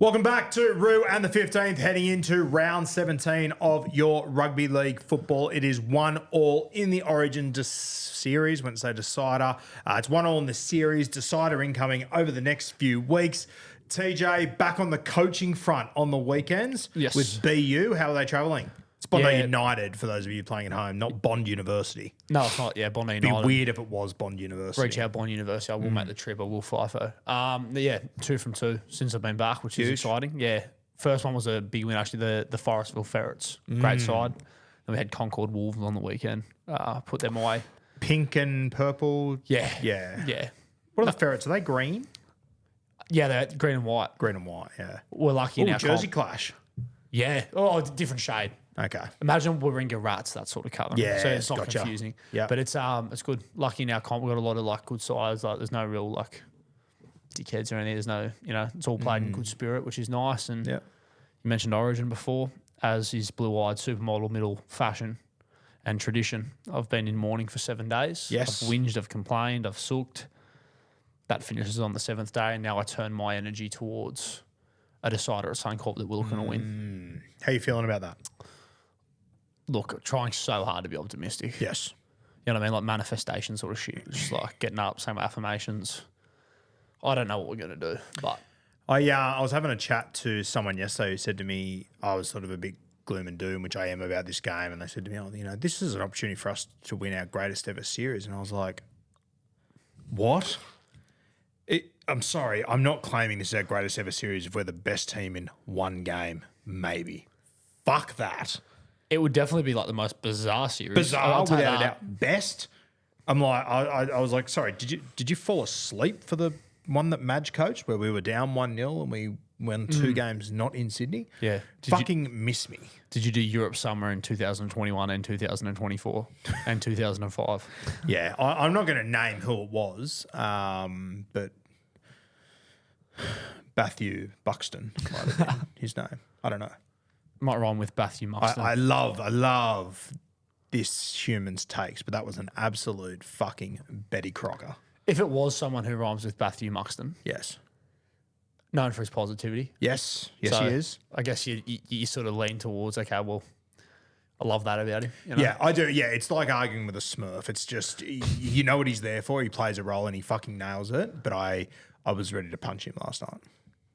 Welcome back to Roo and the 15th, heading into round 17 of your rugby league football. It is 1-1 in the Origin series. Wouldn't say decider. It's 1-1 in the series. Decider incoming over the next few weeks. TJ, back on the coaching front on the weekends with BU. How are they travelling? It's Bondi United for those of you playing at home, not Bond University. No, it's not. Yeah, Bondi United. It'd be weird if it was Bond University. Reach out Bond University. I will make the trip. I will FIFO. 2 from 2 since I've been back, which is exciting. Yeah. First one was a big win, actually, the Forestville Ferrets. Great side. Then we had Concord Wolves on the weekend. Put them away. Pink and purple. Yeah. Yeah. What are the Ferrets? Are they green? Yeah, they're green and white. Green and white, yeah. We're lucky in our Jersey Clash. Yeah. Oh, different shade. Okay. Imagine Warringah Rats, that sort of colour. Yeah, so it's not gotcha. confusing. Yeah. But it's good. Lucky in our comp, we've got a lot of like good sides. Like there's no real like dickheads or anything. There's no, it's all played in good spirit, which is nice. And you mentioned Origin before, as is blue-eyed supermodel middle fashion and tradition. I've been in mourning for 7 days. Yes. I've whinged, I've complained, I've sooked. That finishes on the 7th day, and now I turn my energy towards a decider at Suncorp that we're looking to win. How you feeling about that? Look, trying so hard to be optimistic. Yes. You know what I mean? Like manifestation sort of shit. Just like getting up, saying affirmations. I don't know what we're going to do, but... I was having a chat to someone yesterday who said to me, I was sort of a big gloom and doom, which I am about this game, and they said to me, this is an opportunity for us to win our greatest ever series. And I was like, what? I'm sorry, I'm not claiming this is our greatest ever series if we're the best team in one game, maybe. Fuck that. It would definitely be like the most bizarre series. Bizarre, without a doubt. Best. I'm like, I was like, sorry, did you fall asleep for the one that Madge coached where we were down 1-0 and we won 2 games not in Sydney? Yeah. Miss me. Did you do Europe Summer in 2021 and 2024 and 2005? Yeah, I'm not going to name who it was, but Matthew Buxton might have been his name. I don't know. Might rhyme with Matthew Muxton. I love this human's takes, but that was an absolute fucking Betty Crocker. If it was someone who rhymes with Matthew Muxton, yes, known for his positivity, yes, he is. I guess you sort of lean towards, okay, well, I love that about him. You know? Yeah, I do. Yeah, it's like arguing with a Smurf. It's just you know what he's there for. He plays a role and he fucking nails it. But I was ready to punch him last night.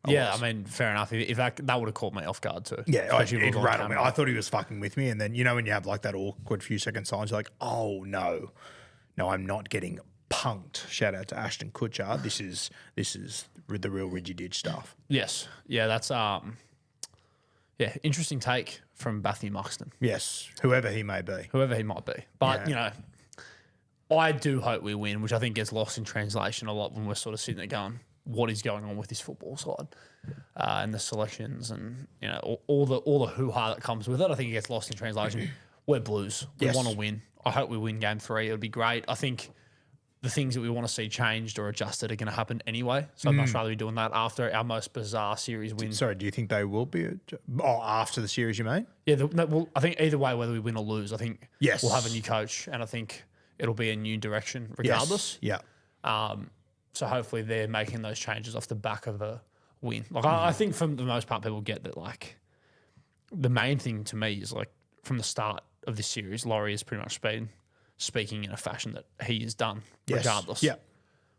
I mean, fair enough. If that would have caught me off guard too. Yeah, it rattled me. I thought he was fucking with me. And then, when you have like that awkward few second silence, you're like, oh, no, I'm not getting punked. Shout out to Ashton Kutcher. This is the real Ridgy Ditch stuff. Yes. Yeah, that's interesting take from Matthew Muxton. Yes, whoever he may be. Whoever he might be. But, I do hope we win, which I think gets lost in translation a lot when we're sort of sitting there going, what is going on with this football side and the selections and all the hoo-ha that comes with it. I think it gets lost in translation. We're Blues. We want to win. I hope we win game 3. It would be great. I think the things that we want to see changed or adjusted are going to happen anyway. So I'd much rather be doing that after our most bizarre series win. Sorry, do you think they will be? After the series, you mean? Yeah, I think either way, whether we win or lose, I think yes. we'll have a new coach and I think it'll be a new direction regardless. Yes. Yeah. So hopefully they're making those changes off the back of a win. Like I think for the most part, people get that. Like the main thing to me is like from the start of this series, Laurie has pretty much been speaking in a fashion that he has done regardless. Yeah.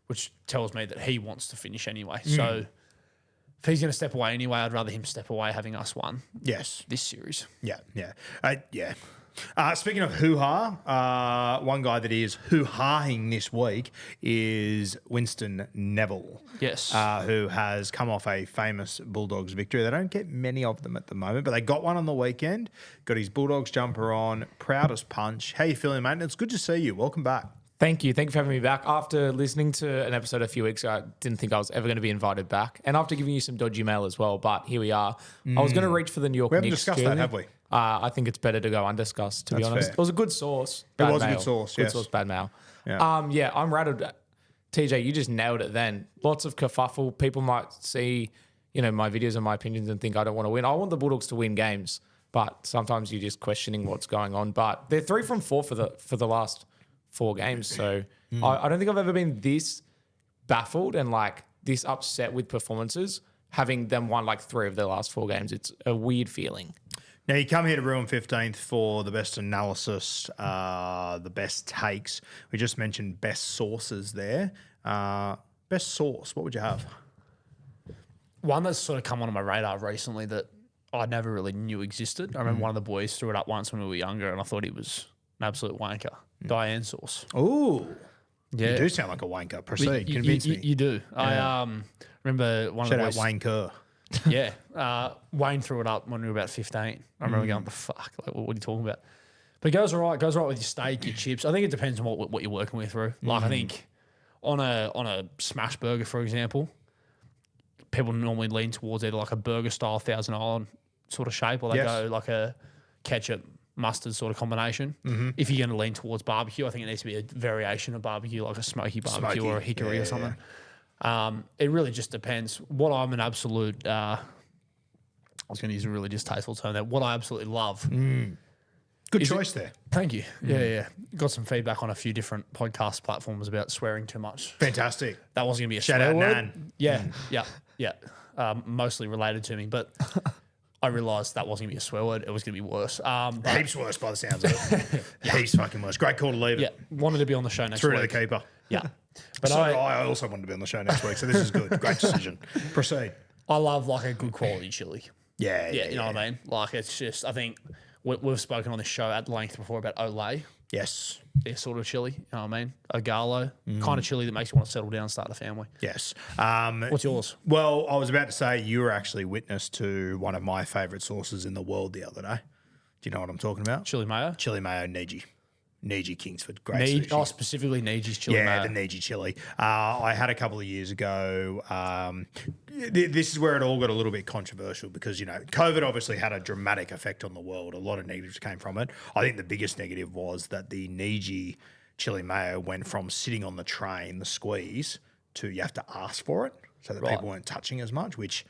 Which tells me that he wants to finish anyway. So if he's going to step away anyway, I'd rather him step away having us won. Yes. This series. Yeah. Yeah. Speaking of hoo-ha, one guy that is hoo-haing this week is Winston Neville. Yes. Who has come off a famous Bulldogs victory. They don't get many of them at the moment, but they got one on the weekend. Got his Bulldogs jumper on. Proud as punch. How you feeling, mate? It's good to see you. Welcome back. Thank you. Thank you for having me back. After listening to an episode a few weeks ago, I didn't think I was ever going to be invited back. And after giving you some dodgy mail as well, but here we are. I was going to reach for the New York Knicks. We haven't discussed that, have we? I think it's better to go undiscussed, to be honest. Fair. It was a good source. It was a good source, Good yes. source, bad mail. Yeah. I'm rattled. TJ, you just nailed it then. Lots of kerfuffle. People might see, my videos and my opinions and think I don't want to win. I want the Bulldogs to win games, but sometimes you're just questioning what's going on. But they're 3 from 4 for the last 4 games. So I don't think I've ever been this baffled and like this upset with performances having them won like 3 of their last 4 games. It's a weird feeling. Now, you come here to Ruin 15th for the best analysis, the best takes. We just mentioned best sources there. Best source, what would you have? One that's sort of come onto my radar recently that I never really knew existed. I remember one of the boys threw it up once when we were younger, and I thought he was an absolute wanker. Diane sauce. Ooh. Yeah. You do sound like a wanker. Proceed. Convince me. You do. Yeah. I remember one Shout of the out boys. Wayne Kerr. Yeah. Wayne threw it up when we were about 15. I remember going, the fuck? Like, what are you talking about? But it goes all right. Goes all right with your steak, your chips. I think it depends on what you're working with through. Like, I think on a smash burger, for example, people normally lean towards either like a burger style Thousand Island sort of shape, or they go like a ketchup mustard sort of combination. If you're going to lean towards barbecue, I think it needs to be a variation of barbecue, like a smoky barbecue or a hickory or something. It really just depends. What I'm an absolute, I was going to use a really distasteful term there. What I absolutely love. Good choice there. Thank you. Yeah. Got some feedback on a few different podcast platforms about swearing too much. Fantastic. That wasn't going to be a Shout swear out word. Nan. Yeah. Mostly related to me, but I realised that wasn't going to be a swear word. It was going to be worse. Heaps worse by the sounds of it. Heaps fucking worse. Great call to leave it. Yeah, wanted to be on the show next Through to week. the keeper. Yeah. But So I also wanted to be on the show next week, so this is good. Great decision. Proceed. I love like a good quality chili. Yeah, Yeah, you know what I mean? Like it's just, I think we've spoken on this show at length before about Olay. Yes. Their sort of chili, you know what I mean? Ogalo, kind of chili that makes you want to settle down and start a family. Yes. What's yours? Well, I was about to say you were actually witness to one of my favourite sauces in the world the other day. Do you know what I'm talking about? Chili mayo? Chili mayo Niji. Niji Kingsford. Great sushi. Oh, specifically Niji's chili mayo. Yeah, the Niji chili. I had a couple of years ago. This is where it all got a little bit controversial because, you know, COVID obviously had a dramatic effect on the world. A lot of negatives came from it. I think the biggest negative was that the Niji chili mayo went from sitting on the train, the squeeze, to you have to ask for it so that people weren't touching as much, which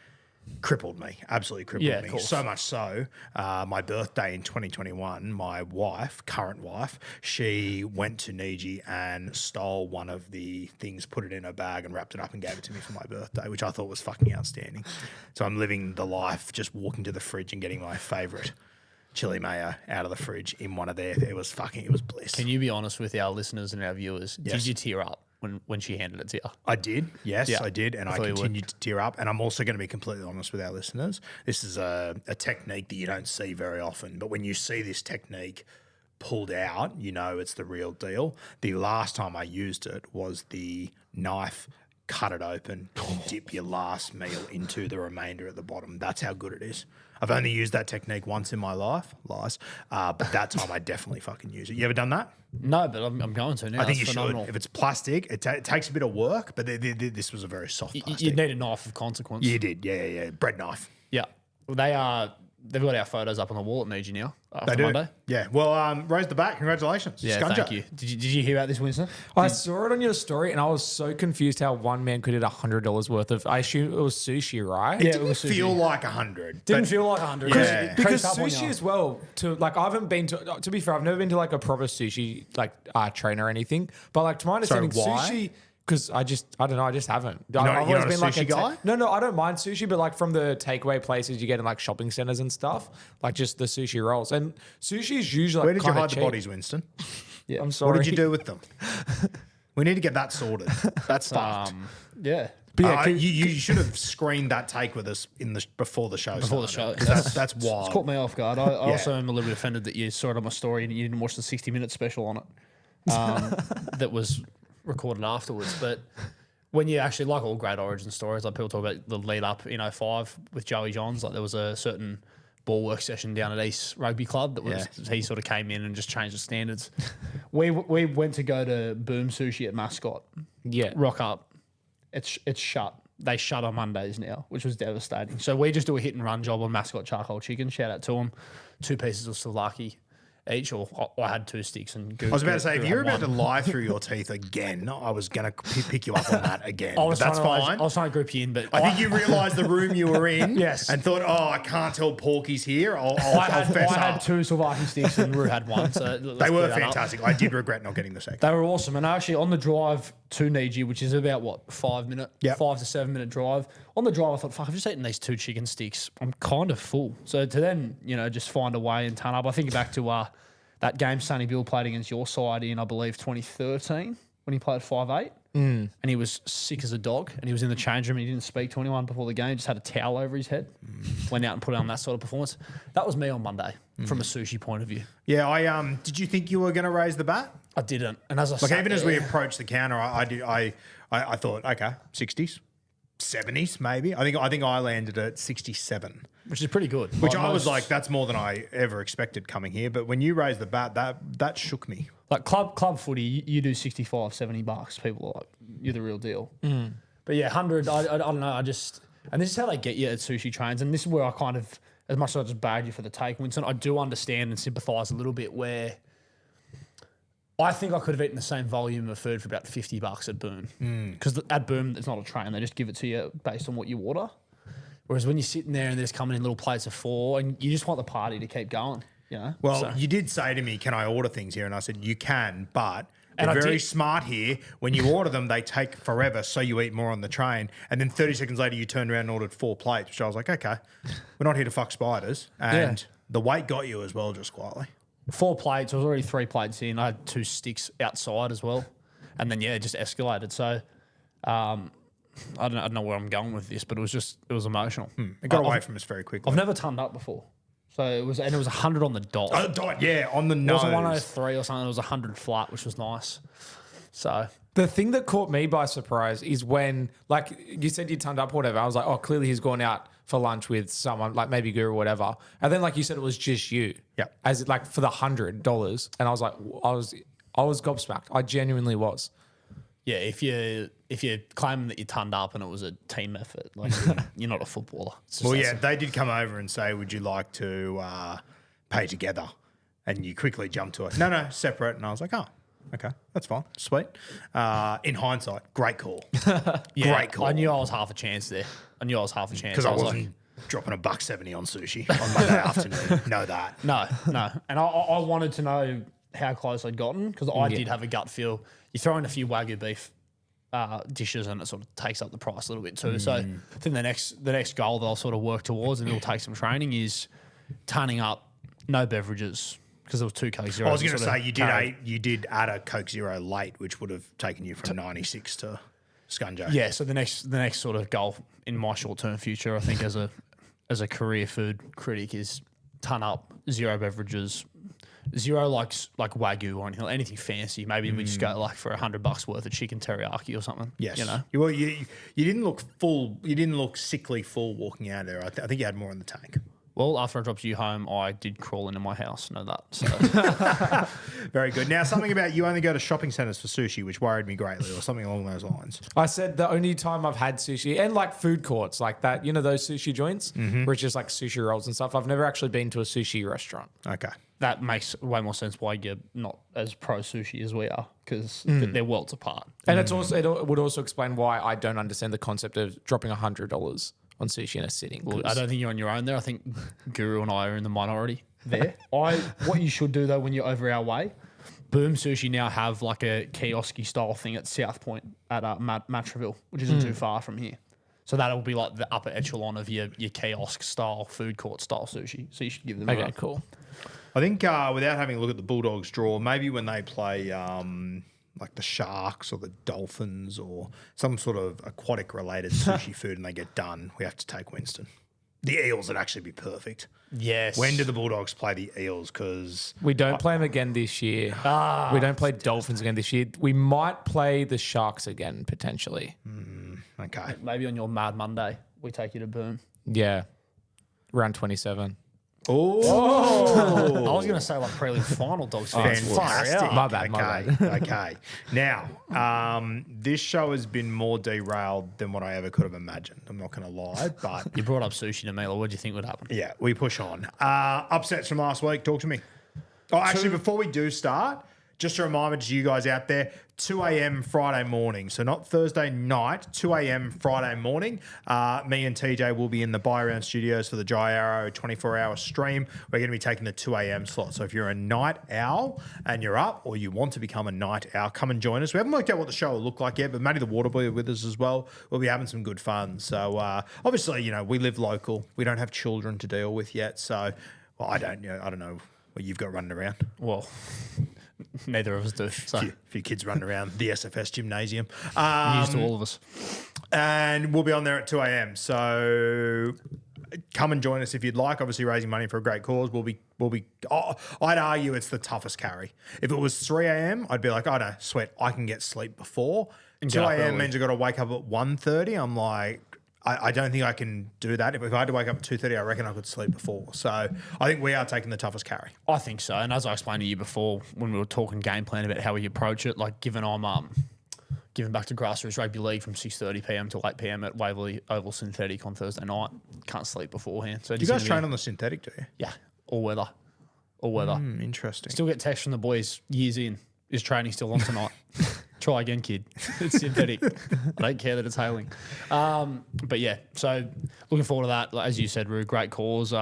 crippled me, absolutely crippled me. So much so, my birthday in 2021, my wife, current wife, she went to Niji and stole one of the things, put it in her bag and wrapped it up and gave it to me for my birthday, which I thought was fucking outstanding. So I'm living the life, just walking to the fridge and getting my favourite chili mayo out of the fridge in one of their, it was bliss. Can you be honest with our listeners and our viewers? Yes. Did you tear up when she handed it to you? I did, yes, Yeah. I did, and I continued to tear up. And I'm also going to be completely honest with our listeners. This is a technique that you don't see very often, but when you see this technique pulled out, you know it's the real deal. The last time I used it was the knife, cut it open, and dip your last meal into the remainder at the bottom. That's how good it is. I've only used that technique once in my life, but that time I definitely fucking use it. You ever done that? No, but I'm going to now. I think That's you phenomenal. should. If it's plastic, it takes a bit of work, but this was a very soft plastic. You need a knife of consequence. You did, yeah. Bread knife. Yeah. Well, they've got our photos up on the wall at Niji now. They for do. Monday. Yeah. Well, raise the bat. Congratulations. Yeah, Scunjo. thank you. Did you hear about this, Winston? I saw it on your story and I was so confused how one man could eat $100 worth of, I assume it was sushi, right? It didn't feel like 100. Didn't feel like 100. Yeah. Because sushi as well, I haven't been to be fair, I've never been to like a proper sushi like train or anything. But like to my understanding, why? sushi, because I don't know, I just haven't. You're not a sushi guy? No, I don't mind sushi, but like from the takeaway places you get in like shopping centers and stuff, like just the sushi rolls. And sushi is usually Where like did you hide cheap. the bodies, Winston? Yeah, I'm sorry. What did you do with them? We need to get that sorted. That's fucked. Yeah. But yeah, You should have screened that take with us before the show. Before the started, show. 'cause that's wild. It's caught me off guard. I also am a little bit offended that you saw it on my story and you didn't watch the 60-minute special on it that was recorded afterwards. But when you actually, like all great origin stories, like people talk about the lead up in 05 with Joey Johns, like there was a certain ball work session down at East Rugby Club that was he sort of came in and just changed the standards. We went to go to Boom Sushi at Mascot. Yeah. Rock up. It's shut. They shut on Mondays now, which was devastating. So we just do a hit and run job on Mascot charcoal chicken. Shout out to them. 2 pieces of souvlaki each, or I had 2 sticks. And I was about to say, if you're about to lie through your teeth again, I was going to pick you up on that again. But that's fine. I was trying to group you in, but I think you realised the room you were in Yes. and thought, I can't tell Porky's here. I'll I fess had up. 2 Slovakian sticks and Rue had 1. So They were fantastic. I did regret not getting the second. They were awesome. And actually, on the drive to Niji, which is about, 5 to 7 minute drive, on the drive, I thought, fuck, I've just eaten these 2 chicken sticks. I'm kind of full. So to then, just find a way and turn up. I think back to that game Sonny Bill played against your side in, I believe, 2013 when he played 5'8". And he was sick as a dog, and he was in the change room and he didn't speak to anyone before the game, just had a towel over his head, went out and put on that sort of performance. That was me on Monday from a sushi point of view. Yeah, did you think you were going to raise the bat? I didn't. And as I Even as we approached the counter, I thought, okay, 60s, 70s maybe. I think I landed at 67. Which is pretty good. Which I was like, that's more than I ever expected coming here. But when you raised the bat, that shook me. Like club footy, you do $65-$70. People are like, you're the real deal. But yeah, 100. I don't know. And this is how they get you at sushi trains. And this is where I kind of, as much as I just bagged you for the take, Winston, I do understand and sympathise a little bit where I think I could have eaten the same volume of food for about $50 at Boom. Because at Boom, it's not a train. They just give it to you based on what you order. Whereas when you're sitting there and they're just coming in little plates of 4 and you just want the party to keep going, Well, you did say to me, can I order things here? And I said, you can, but And they're I very did- smart here. When you order them, they take forever, so you eat more on the train. And then 30 seconds later, you turned around and ordered 4 plates, which I was like, okay, we're not here to fuck spiders. And the weight got you as well, just quietly. 4 plates. I was already 3 plates in. I had 2 sticks outside as well. And then, it just escalated. So, I don't know where I'm going with this, but it was emotional. It got away from us very quickly. I've never turned up before. So it was 100 on the dot. Oh, on the It nose. wasn't 103 or something. It was 100 flat, which was nice. So The thing that caught me by surprise is when, like you said, you turned up or whatever. I was like, oh, clearly he's gone out for lunch with someone, like maybe Guru or whatever. And then, like you said, it was just you. Yeah. As it, like for the $100, and I was like, I was gobsmacked. I genuinely was. yeah, if you're claiming that you turned up and it was a team effort, like you're not a footballer. It's just Well, that yeah, simple. they did come over and say, would you like to pay together? And you quickly jumped to it. No, separate. And I was like, oh, okay, that's fine. Sweet. In hindsight, great call. Great call. I knew I was half a chance there. Because Because I wasn't dropping $1.70 on sushi on Monday afternoon. Know that. No. And I wanted to know how close I'd gotten because I did have a gut feel. You throw in a few Wagyu beef dishes and it sort of takes up the price a little bit too. So I think the next goal that I'll sort of work towards, and it'll take some training, is turning up no beverages because there was 2 Coke Zeros. I was going to say you did add a Coke Zero late, which would have taken you from 96 to Scunjo. Yeah, so the next sort of goal in my short term future, I think, as a career food critic, is ton up 0 beverages, 0 like Wagyu or anything fancy. Maybe we just go like for $100 worth of chicken teriyaki or something. Yes. you know. Well, you didn't look full. You didn't look sickly full walking out there. I think you had more in the tank. Well, after I dropped you home, I did crawl into my house. Know that. So Very good. Now, something about you only go to shopping centres for sushi, which worried me greatly, or something along those lines. I said the only time I've had sushi and like food courts like that, those sushi joints where it's just like sushi rolls and stuff. I've never actually been to a sushi restaurant. Okay. that makes way more sense why you're not as pro sushi as we are, because they're worlds apart. And it would also explain why I don't understand the concept of dropping $100 on sushi in a sitting. Well, I don't think you're on your own there. I think Guru and I are in the minority there. What you should do though, when you're over our way, Boom Sushi now have like a kiosk style thing at South Point at Matraville, which isn't too far from here. So that'll be like the upper echelon of your kiosk style, food court style sushi. So you should give them a go. Cool. I think without having a look at the Bulldogs draw, maybe when they play like the Sharks or the Dolphins or some sort of aquatic related sushi food and they get done, we have to take Winston. The Eels would actually be perfect. Yes. When do the Bulldogs play the Eels? Because We don't play them again this year. We don't play Dolphins again this year. We might play the Sharks again, potentially. okay. Maybe on your Mad Monday, we take you to Boom. Yeah. Round 27. Oh, I was going to say like prelim final dogs. fans. fantastic. Far out. My bad, my bad. Okay. Now, this show has been more derailed than what I ever could have imagined. I'm not going to lie, but You brought up sushi to me. Like, what do you think would happen? yeah, we push on. Upsets from last week. Talk to me. Oh, actually, before we do start, just a reminder to you guys out there, 2 a.m. Friday morning. So not Thursday night, 2 a.m. Friday morning. Me and TJ will be in the Buy Around Studios for the Jaeger 24-hour stream. We're going to be taking the 2 a.m. slot. So if you're a night owl and you're up or you want to become a night owl, come and join us. We haven't worked out what the show will look like yet, but Matty the Waterboy are with us as well. We'll be having some good fun. So obviously, we live local. We don't have children to deal with yet. So I don't know what you've got running around. Well, neither of us do. So. A few kids running around the SFS gymnasium. News to all of us. And we'll be on there at 2 a.m. So come and join us if you'd like. Obviously, raising money for a great cause. I'd argue it's the toughest carry. If it was 3 a.m., I'd be like, oh, no, sweat, I can get sleep before. 2 a.m. means I've got to wake up at 1:30. I'm like, I don't think I can do that. If I had to wake up at 2:30, I reckon I could sleep before. So I think we are taking the toughest carry. I think so. And as I explained to you before when we were talking game plan about how we approach it, like given I'm giving back to grassroots rugby league from 6:30 p.m. to 8 p.m. at Waverley Oval Synthetic on Thursday night, can't sleep beforehand. So do you guys train on the synthetic, do you? Yeah, all weather. Interesting. Still get texts from the boys years in. Is training still on tonight? Try again, kid. It's synthetic. I don't care that it's hailing. But yeah, so looking forward to that. As you said, Rue, great cause.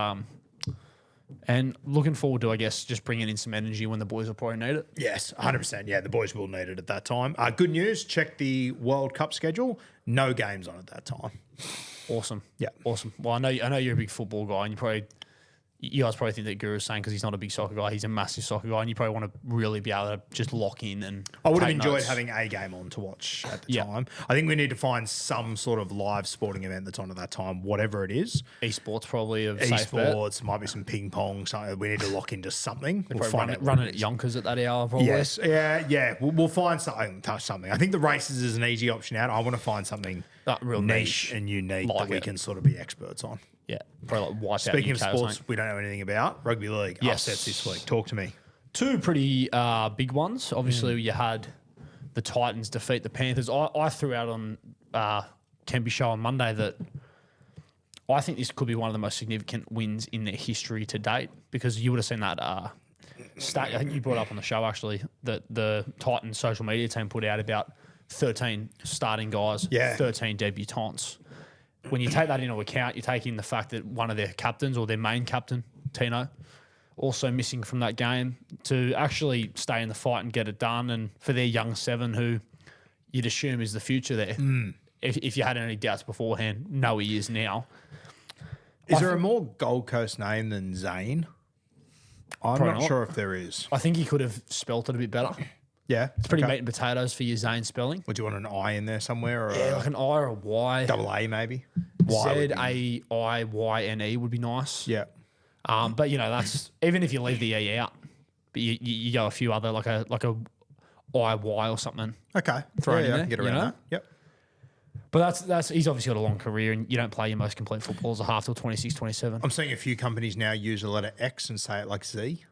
And looking forward to, I guess, just bringing in some energy when the boys will probably need it. Yes, 100%. Yeah, the boys will need it at that time. Good news, check the World Cup schedule. No games on at that time. Awesome. Yeah. Awesome. Well, I know you're a big football guy, and you guys probably think that Guru's saying because he's not a big soccer guy, he's a massive soccer guy, and you probably want to really be able to just lock in and I would have take enjoyed notes. having a game on to watch at the time. I think we need to find some sort of live sporting event that's on at that time, whatever it is. Esports probably a safe bet. Esports, might be some ping pong, something. We need to lock into something. We'll Probably run it at Yonkers at that hour probably. Yes, yeah. We'll find something. I think the races is an easy option out. I want to find something Real niche and unique like that we can sort of be experts on. Yeah, probably like wipe Speaking out of UK or sports, something. we don't know anything about rugby league. Yes. Upsets this week. Talk to me. Two pretty big ones. Obviously, you had the Titans defeat the Panthers. I threw out on Kempy Show on Monday that I think this could be one of the most significant wins in their history to date, because you would have seen that stat. I think you brought up on the show actually that the Titans social media team put out about 13 starting guys, 13 debutants. When you take that into account, you take in the fact that one of their captains, or their main captain, Tino, also missing from that game, to actually stay in the fight and get it done. And for their young seven, who you'd assume is the future there, if you had any doubts beforehand, no, he is now. Is there a more Gold Coast name than Zane? I'm not sure if there is. I think he could have spelt it a bit better. Yeah. It's pretty meat and potatoes for your Zane spelling. Would you want an I in there somewhere? Or Like an I or a Y. double A maybe? Z-A-I-Y-N-E would be nice. Yeah. But that's even if you leave the E out, but you go a few other like a IY or something. Okay. Thrown in I there, can get around that. Yep. But that's he's obviously got a long career, and you don't play your most complete football as a half till 26, 27. I'm seeing a few companies now use the letter X and say it like Z,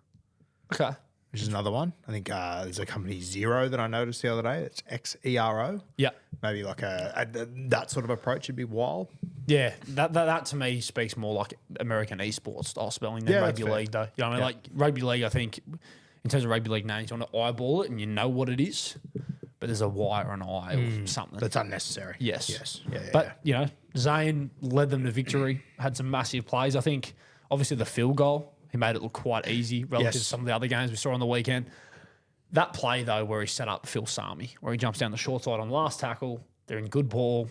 Okay. which is another one. I think there's a company Zero that I noticed the other day. It's Xero. Yeah. Maybe like that sort of approach would be wild. Yeah, that to me speaks more like American esports style spelling than Yeah, rugby that's fair. league, though. You know what I mean? Like rugby league, I think in terms of rugby league names, you want to eyeball it and you know what it is, but there's a Y or an I or something. That's unnecessary. Yes. Yeah. But, Zane led them to victory, had some massive plays. I think, obviously, the field goal, he made it look quite easy relative to some of the other games we saw on the weekend. That play, though, where he set up Phil Sami, where he jumps down the short side on the last tackle, they're in good ball.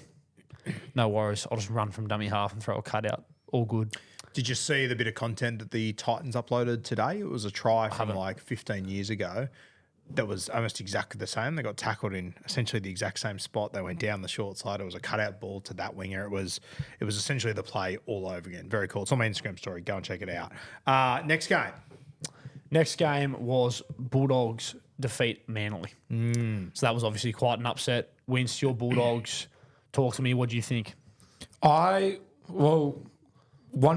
No worries. I'll just run from dummy half and throw a cutout. All good. Did you see the bit of content that the Titans uploaded today? It was a try from like 15 years ago that was almost exactly the same. They got tackled in essentially the exact same spot. They went down the short side. It was a cutout ball to that winger. It was essentially the play all over again. Very cool. It's on my Instagram story. Go and check it out. Next game. Next game was Bulldogs defeat Manly. So that was obviously quite an upset. Wins your Bulldogs. Talk to me. What do you think? 1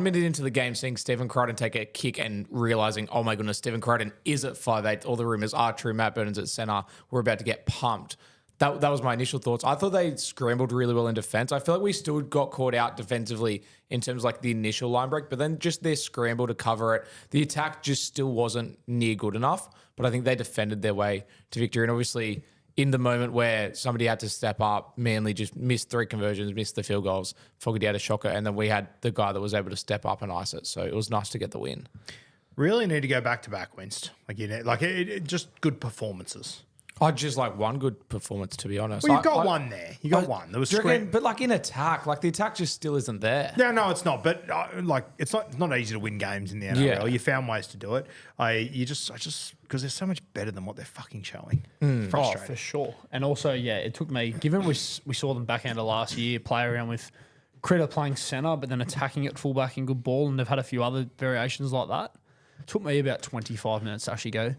minute into the game, seeing Stephen Crichton take a kick and realising, oh my goodness, Stephen Crichton is at 5'8". All the rumours are true. Matt Burnham's at centre. We're about to get pumped. That was my initial thoughts. I thought they scrambled really well in defense. I feel like we still got caught out defensively in terms of like the initial line break, but then just their scramble to cover it. The attack just still wasn't near good enough, but I think they defended their way to victory. And obviously in the moment where somebody had to step up, Manly just missed 3 conversions, missed the field goals. Fogarty had a shocker, and then we had the guy that was able to step up and ice it. So it was nice to get the win. Really need to go back to back, Winst. Just good performances. I just like one good performance, to be honest. Well, you've got one there. You got one. There was but like in attack, like the attack just still isn't there. Yeah, no, it's not. But it's not easy to win games in the NRL. Yeah. You found ways to do it. I just because they're so much better than what they're fucking showing. Oh, Frustrating. for sure. And also, yeah, it took me, given we saw them back end of last year play around with Critter playing centre, but then attacking at fullback in good ball, and they've had a few other variations like that. It took me about 25 minutes to actually go,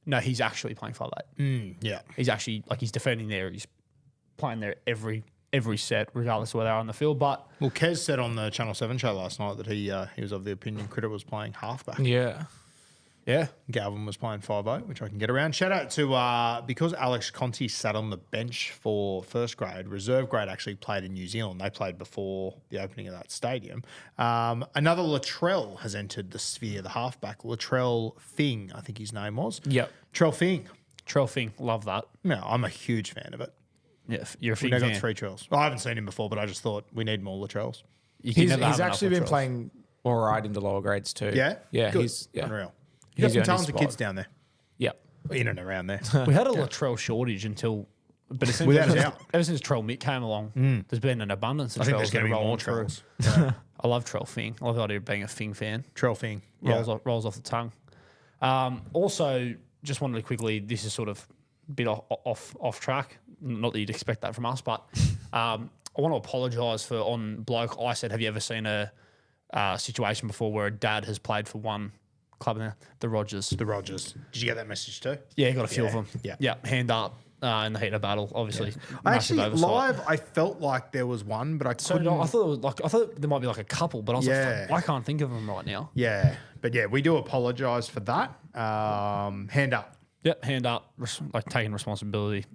no, he's actually playing 5'8". Yeah. He's actually, he's defending there. He's playing there every set, regardless of where they are on the field. But Well, Kez said on the Channel 7 show last night that he was of the opinion Critter was playing halfback. Yeah. yeah, Galvin was playing 5'8", which I can get around. Shout out to, because Alex Conti sat on the bench for first grade, reserve grade actually played in New Zealand. They played before the opening of that stadium. Another Latrell has entered the sphere, the halfback. Latrell Fing, I think his name was. Yep. Trell Fing. Trell Fing, love that. No, I'm a huge fan of it. Yeah, you're a We Fing now fan. got 3 Trells. I haven't seen him before, but I just thought we need more Latrells. You can He's never have enough actually been Latrells. playing all right in the lower grades too. Yeah? Yeah. Good. He's Unreal. You got He's some earned his talented spot. kids down there. Yep. In and around there. We had a Latrell shortage until, but Without a doubt. ever since Trell Mick came along, there's been an abundance of I think Trells there's going to that be are more rolling through. Trells. I love Trell Fing. I love the idea of being a Fing fan. Trell Fing. Rolls off the tongue. Also, just wanted to quickly, this is sort of a bit off track. Not that you'd expect that from us, but I want to apologise for on bloke. I said, have you ever seen a situation before where a dad has played for one club now? The Rogers. The Rogers. Did you get that message too? Yeah, got a few of Yeah, them. yeah. Hand up in the heat of battle. Obviously, I massive actually oversight. live. I felt like there was one, but I So couldn't. I thought there might be like a couple, but I was Yeah. like, I can't think of them right now. Yeah, but yeah, we do apologise for that. Hand up. Yep, hand up, taking responsibility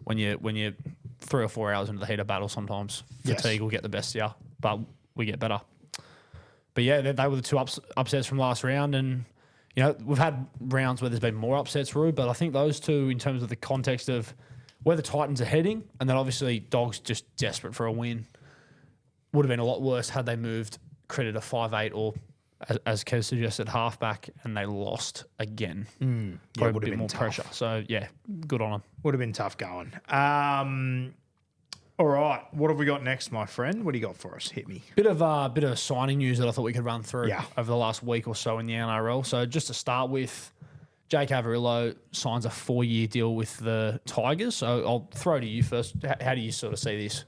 when you're 3 or 4 hours into the heat of battle. Sometimes Yes. fatigue will get the best of you, but we get better. But yeah, they were the 2 upsets from last round, and you know we've had rounds where there's been more upsets, Roo, but I think those 2, in terms of the context of where the Titans are heading, and then obviously Dogs just desperate for a win, would have been a lot worse had they moved Critter to 5'8" or, as Kez suggested, halfback, and they lost again. Yeah, Probably would a have bit been more tough. pressure. So yeah, good on them. Would have been tough going. All right, what have we got next, my friend? What do you got for us? Hit me. Bit of signing news that I thought we could run through Yeah. over the last week or so in the NRL. So just to start with, Jake Averillo signs a 4-year deal with the Tigers. So I'll throw to you first. How do you sort of see this?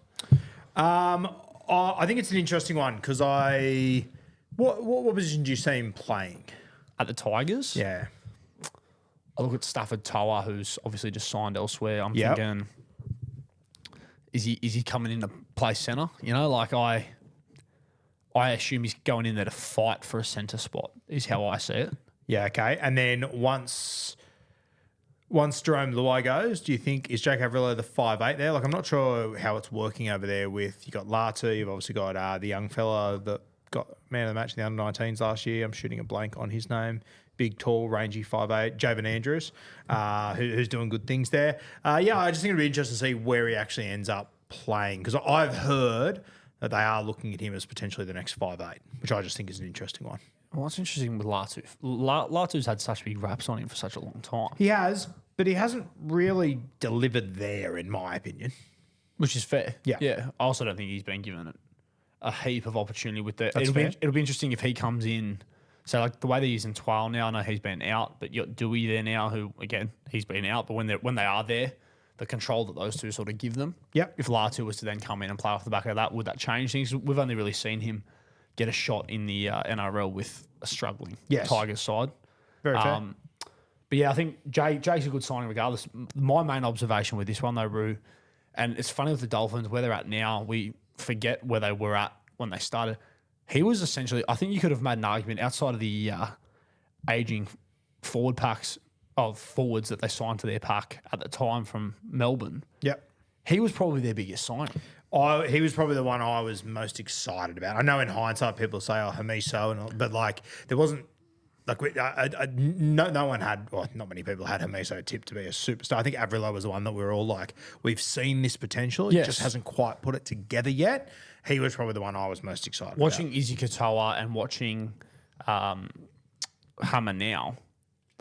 I think it's an interesting one because what position do you see him playing? At the Tigers, Yeah. I look at Stafford Toa, who's obviously just signed elsewhere. I'm Yep. thinking, is he coming in to play centre? You know, like I assume he's going in there to fight for a centre spot. Is how I see it. Yeah, okay. And then once Jerome Luai goes, do you think is Jake Averillo the 5'8" there? Like, I'm not sure how it's working over there with, you got Latu, you've obviously got the young fella that got man of the match in the under-19s last year. I'm shooting a blank on his name. Big, tall, rangy 5'8", Javen Andrews, who's doing good things there. Yeah, I just think it'd be interesting to see where he actually ends up playing because I've heard that they are looking at him as potentially the next 5'8", which I just think is an interesting one. Well, what's interesting with Latu? Latu's had such big raps on him for such a long time, He has, but he hasn't really delivered there, in my opinion. which is fair. Yeah. yeah. I also don't think he's been given it a heap of opportunity with the. That's fair. It'll be interesting if he comes in. So like the way they're using Twile now, I know he's been out, but you got Dewey there now, who again he's been out, but when they are there, the control that those 2 sort of give them. Yep. If Latu was to then come in and play off the back of that, would that change things? We've only really seen him get a shot in the NRL with a struggling Yes. Tigers side. Very fair. But yeah, I think Jake's a good signing regardless. My main observation with this one though, Roo, and it's funny with the Dolphins, where they're at now, we forget where they were at when they started. He was essentially, I think you could have made an argument outside of the aging forward packs, of forwards that they signed to their pack at the time from Melbourne, Yep. he was probably their biggest signing. He was probably the one I was most excited about. I know in hindsight people say, "Oh, Hamiso," and all, but like there wasn't like no one had, well, not many people had Hamiso tipped to be a superstar. I think Avrilo was the one that we were all like, we've seen this potential. It just hasn't quite put it together yet. He was probably the one I was most excited Watching about. Izzy Katoa and watching Hammer now,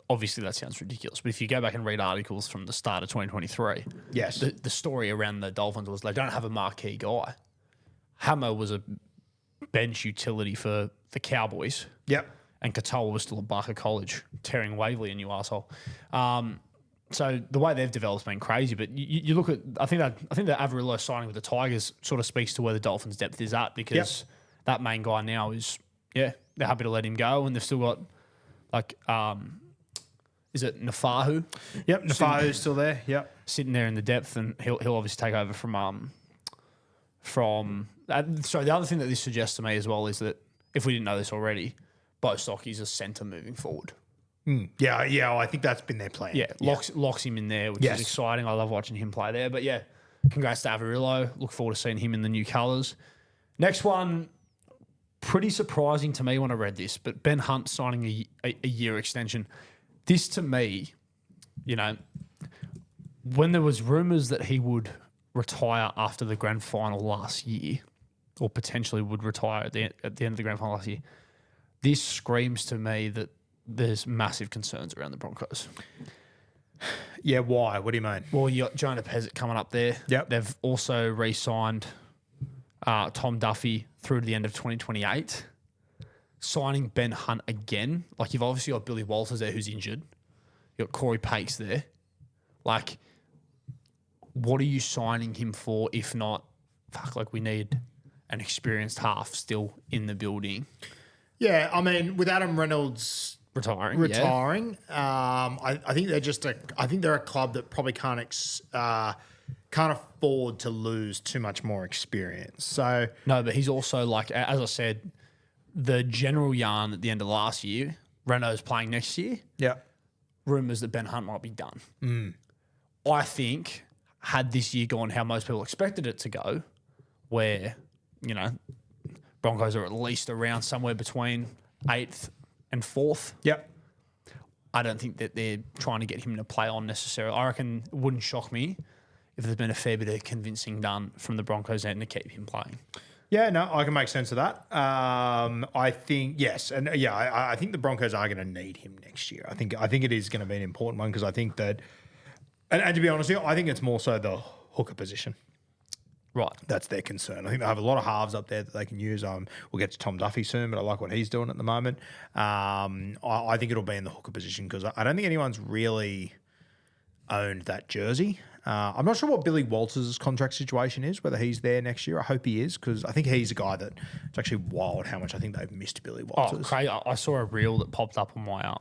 obviously that sounds ridiculous, but if you go back and read articles from the start of 2023, Yes. the story around the Dolphins was they don't have a marquee guy. Hammer was a bench utility for the Cowboys. Yep. And Katoa was still at Barker College, tearing Waverley, a new arsehole. So the way they've developed has been crazy. But you look at, I think the Averillo signing with the Tigers sort of speaks to where the Dolphins' depth is at, because that main guy now is, they're happy to let him go, and they've still got like, is it Nafahu? Yep. Nafahu's still there. Yep. Sitting there in the depth, and he'll obviously take over from. So the other thing that this suggests to me as well is that if we didn't know this already, Bo Stocky's a centre moving forward. Yeah, I think that's been their plan. Locks him in there, which is exciting. I love watching him play there. But yeah, congrats to Averillo. Look forward to seeing him in the new colours. Next one, pretty surprising to me when I read this, but Ben Hunt signing a year extension. This to me, when there was rumours that he would retire after the grand final last year, or potentially would retire at the end of the grand final last year, this screams to me that there's massive concerns around the Broncos. Yeah, why? What do you mean? Well, you got Jonah Pezzett coming up there. Yep. They've also re-signed Tom Duffy through to the end of 2028. Signing Ben Hunt again. Like, you've obviously got Billy Walters there who's injured. You've got Corey Pakes there. Like, what are you signing him for if not, we need an experienced half still in the building? Yeah, I mean, with Adam Reynolds retiring, I think they're a club that probably can't afford to lose too much more experience. So no, but he's also, like, as I said, the general yarn at the end of last year, Renault's playing next year. Yeah, rumours that Ben Hunt might be done. I think had this year gone how most people expected it to go, where Broncos are at least around somewhere between 8th and 4th. Yep. I don't think that they're trying to get him to play on necessarily. I reckon it wouldn't shock me if there's been a fair bit of convincing done from the Broncos end to keep him playing. Yeah, no, I can make sense of that. I think, yes. And I think the Broncos are going to need him next year. I think it is going to be an important one, because I think that, and to be honest with you, I think it's more so the hooker position. Right. That's their concern. I think they have a lot of halves up there that they can use. We'll get to Tom Duffy soon, but I like what he's doing at the moment. I think it'll be in the hooker position, because I don't think anyone's really owned that jersey. I'm not sure what Billy Walters' contract situation is, whether he's there next year. I hope he is, because I think he's a guy that it's actually wild how much I think they've missed Billy Walters. Oh, crazy. I saw a reel that popped up on my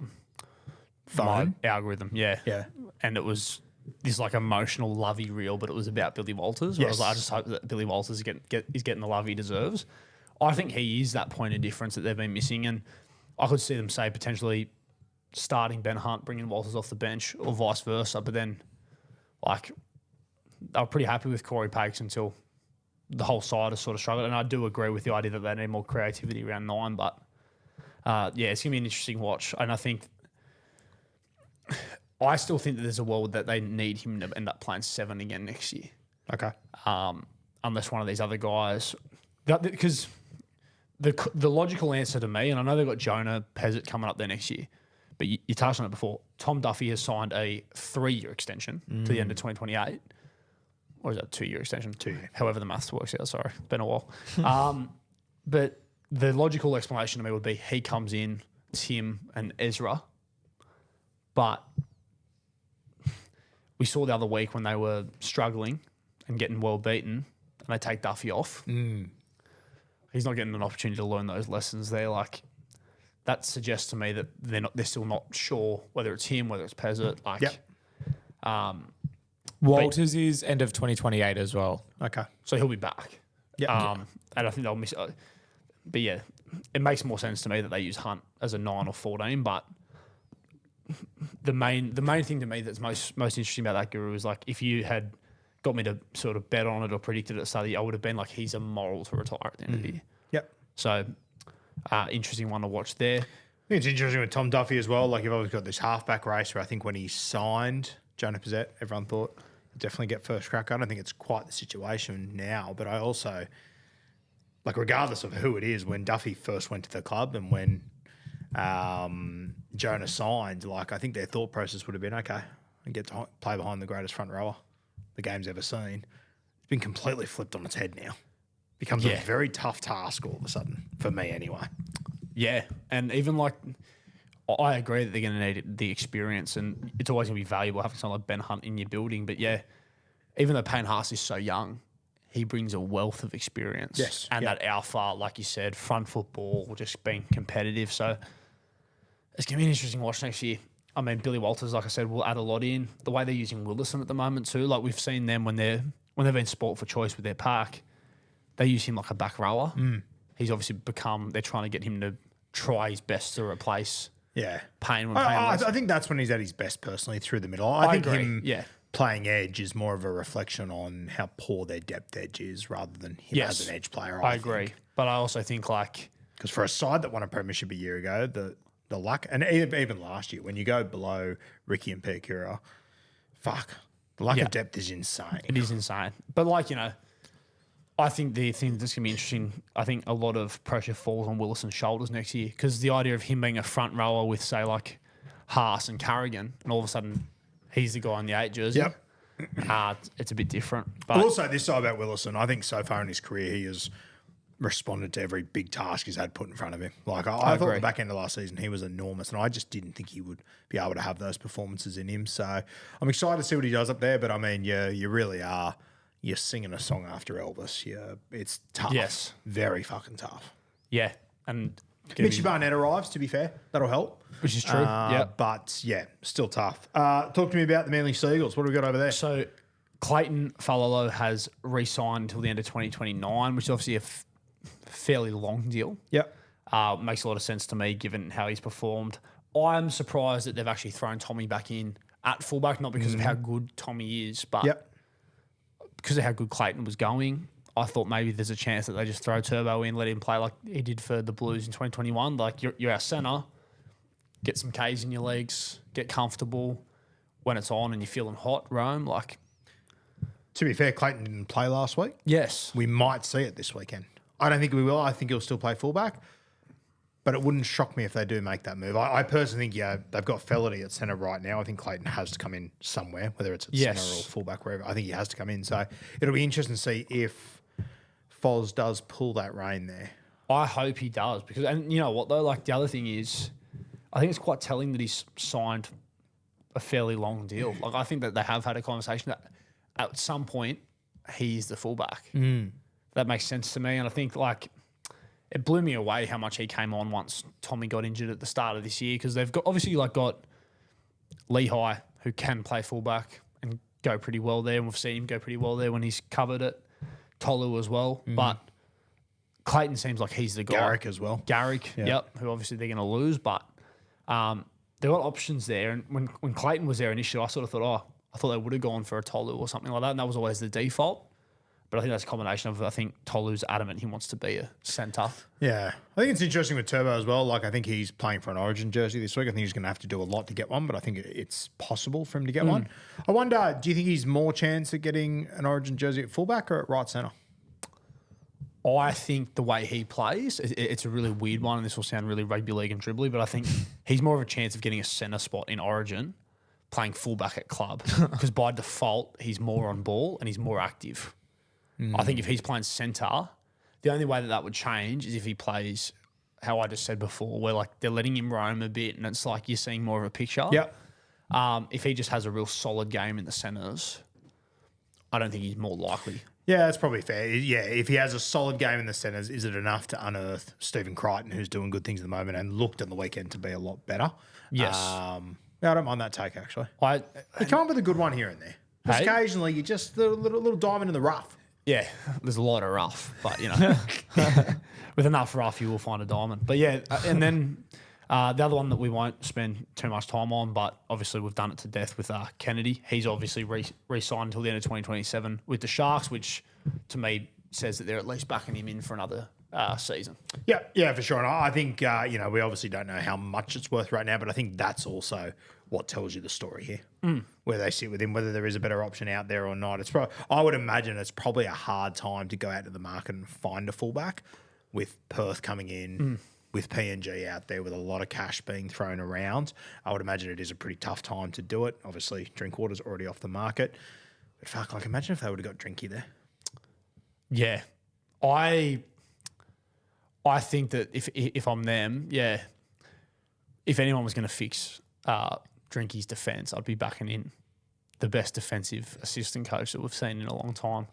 Phone? my algorithm. Yeah. Yeah. And it was this like emotional lovey reel, but it was about Billy Walters. Where I was like, I just hope that Billy Walters is getting the love he deserves. I think he is that point of difference that they've been missing, and I could see them say potentially starting Ben Hunt, bringing Walters off the bench, or vice versa. But then, like, they were pretty happy with Corey Pakes until the whole side has sort of struggled. And I do agree with the idea that they need more creativity around 9. But it's gonna be an interesting watch, and I still think that there's a world that they need him to end up playing 7 again next year. Okay. Unless one of these other guys, because the logical answer to me, and I know they've got Jonah Pezzett coming up there next year, but you touched on it before. Tom Duffy has signed a 3-year extension to the end of 2028. Or is that a 2-year extension? 2-year. However the maths works out, sorry. It's been a while. But the logical explanation to me would be he comes in, Tim and Ezra. But we saw the other week when they were struggling and getting well beaten, and they take Duffy off. He's not getting an opportunity to learn those lessons there. Like, that suggests to me that they're still not sure whether it's him, whether it's Pezzett. Walters is end of 2028 as well. Okay. So he'll be back. Yeah. And I think they'll miss. But yeah, it makes more sense to me that they use Hunt as a 9 or 14. But the main thing to me that's most interesting about that Guru is like if you had got me to sort of bet on it or predicted it at the start of the year, I would have been like he's a moral to retire at the end of the year. Yep. So interesting one to watch there. I think it's interesting with Tom Duffy as well. Like you've always got this halfback race where I think when he signed Jonah Pizzette, everyone thought he'd definitely get first crack. I don't think it's quite the situation now, but I also like regardless of who it is, when Duffy first went to the club and when Jonah signed, like I think their thought process would have been okay, and get to play behind the greatest front rower the game's ever seen. It's been completely flipped on its head now. Becomes a very tough task all of a sudden for me anyway. Yeah, and even like I agree that they're going to need the experience, and it's always going to be valuable having someone like Ben Hunt in your building. But yeah, even though Payne Haas is so young, he brings a wealth of experience. Yes, and that alpha, like you said, front football, just being competitive. So it's going to be an interesting watch next year. I mean, Billy Walters, like I said, will add a lot in. The way they're using Willison at the moment too, like we've seen them when they've been sport for choice with their pack, they use him like a back rower. He's obviously they're trying to get him to try his best to replace Payne. I think that's when he's at his best personally through the middle. I think agree. him playing edge is more of a reflection on how poor their depth edge is rather than him as an edge player. I agree. But I also think like... Because for a side that won a premiership a year ago, the luck, and even last year, when you go below Ricky and Piakura, the lack of depth is insane. It is insane. But like, I think the thing that's going to be interesting, I think a lot of pressure falls on Willison's shoulders next year because the idea of him being a front rower with, say, like Haas and Carrigan, and all of a sudden he's the guy in the 8 jersey. Yep. It's a bit different. But also, this side about Willison, I think so far in his career, he has responded to every big task he's had put in front of him. Like I thought the back end of last season, he was enormous, and I just didn't think he would be able to have those performances in him. So I'm excited to see what he does up there. But I mean, you really are. You're singing a song after Elvis. It's tough. Yes. Very fucking tough. Yeah. And Mitchy Barnett arrives, to be fair. That'll help. Which is true. But, still tough. Talk to me about the Manly Seagulls. What have we got over there? So, Clayton Falalo has re-signed until the end of 2029, which is obviously a fairly long deal. Yep. Makes a lot of sense to me, given how he's performed. I'm surprised that they've actually thrown Tommy back in at fullback, not because of how good Tommy is, but because of how good Clayton was going. I thought maybe there's a chance that they just throw Turbo in, let him play like he did for the Blues in 2021. Like, you're our centre, get some Ks in your legs, get comfortable. When it's on and you're feeling hot, roam. Like, to be fair, Clayton didn't play last week. Yes. We might see it this weekend. I don't think we will. I think he'll still play fullback. But it wouldn't shock me if they do make that move. I personally think, they've got Felity at centre right now. I think Clayton has to come in somewhere, whether it's at centre or fullback, wherever. I think he has to come in. So it'll be interesting to see if Foz does pull that rein there. I hope he does. Because, and you know what, though? Like, the other thing is, I think it's quite telling that he's signed a fairly long deal. Like, I think that they have had a conversation that at some point he's the fullback. That makes sense to me. And I think, like, it blew me away how much he came on once Tommy got injured at the start of this year, because they've got got Lehigh, who can play fullback and go pretty well there, and we've seen him go pretty well there when he's covered it. Tolu as well, but Clayton seems like he's the guy. Garrick as well. Garrick, who obviously they're going to lose, but they've got options there. And when Clayton was there initially, I sort of thought, I thought they would have gone for a Tolu or something like that, and that was always the default. But I think that's a combination of, I think Tolu's adamant he wants to be a centre. Yeah. I think it's interesting with Turbo as well. Like, I think he's playing for an Origin jersey this week. I think he's going to have to do a lot to get one, but I think it's possible for him to get one. I wonder, do you think he's more chance at getting an Origin jersey at fullback or at right centre? I think the way he plays, it's a really weird one, and this will sound really rugby league and dribbly, but I think he's more of a chance of getting a centre spot in Origin playing fullback at club, because by default, he's more on ball and he's more active. I think if he's playing centre, the only way that would change is if he plays, how I just said before, where like they're letting him roam a bit and it's like you're seeing more of a picture. Yep. If he just has a real solid game in the centres, I don't think he's more likely. Yeah, that's probably fair. Yeah, if he has a solid game in the centres, is it enough to unearth Stephen Crichton, who's doing good things at the moment and looked on the weekend to be a lot better? Yes. Yeah, I don't mind that take, actually. You come up with a good one here and there. Just occasionally, you just a little diamond in the rough. Yeah, there's a lot of rough, but, with enough rough, you will find a diamond. But, yeah, and then The other one that we won't spend too much time on, but obviously we've done it to death with Kennedy. He's obviously re-signed until the end of 2027 with the Sharks, which to me says that they're at least backing him in for another season. Yeah, for sure. And I think, we obviously don't know how much it's worth right now, but I think that's also what tells you the story here, where they sit with him, whether there is a better option out there or not. I would imagine it's probably a hard time to go out to the market and find a fullback with Perth coming in, with PNG out there with a lot of cash being thrown around. I would imagine it is a pretty tough time to do it. Obviously, Drinkwater's already off the market. But fuck, imagine if they would have got Drinky there. Yeah. I think that if I'm them, if anyone was going to fix Drinky's defence, I'd be backing in the best defensive assistant coach that we've seen in a long time,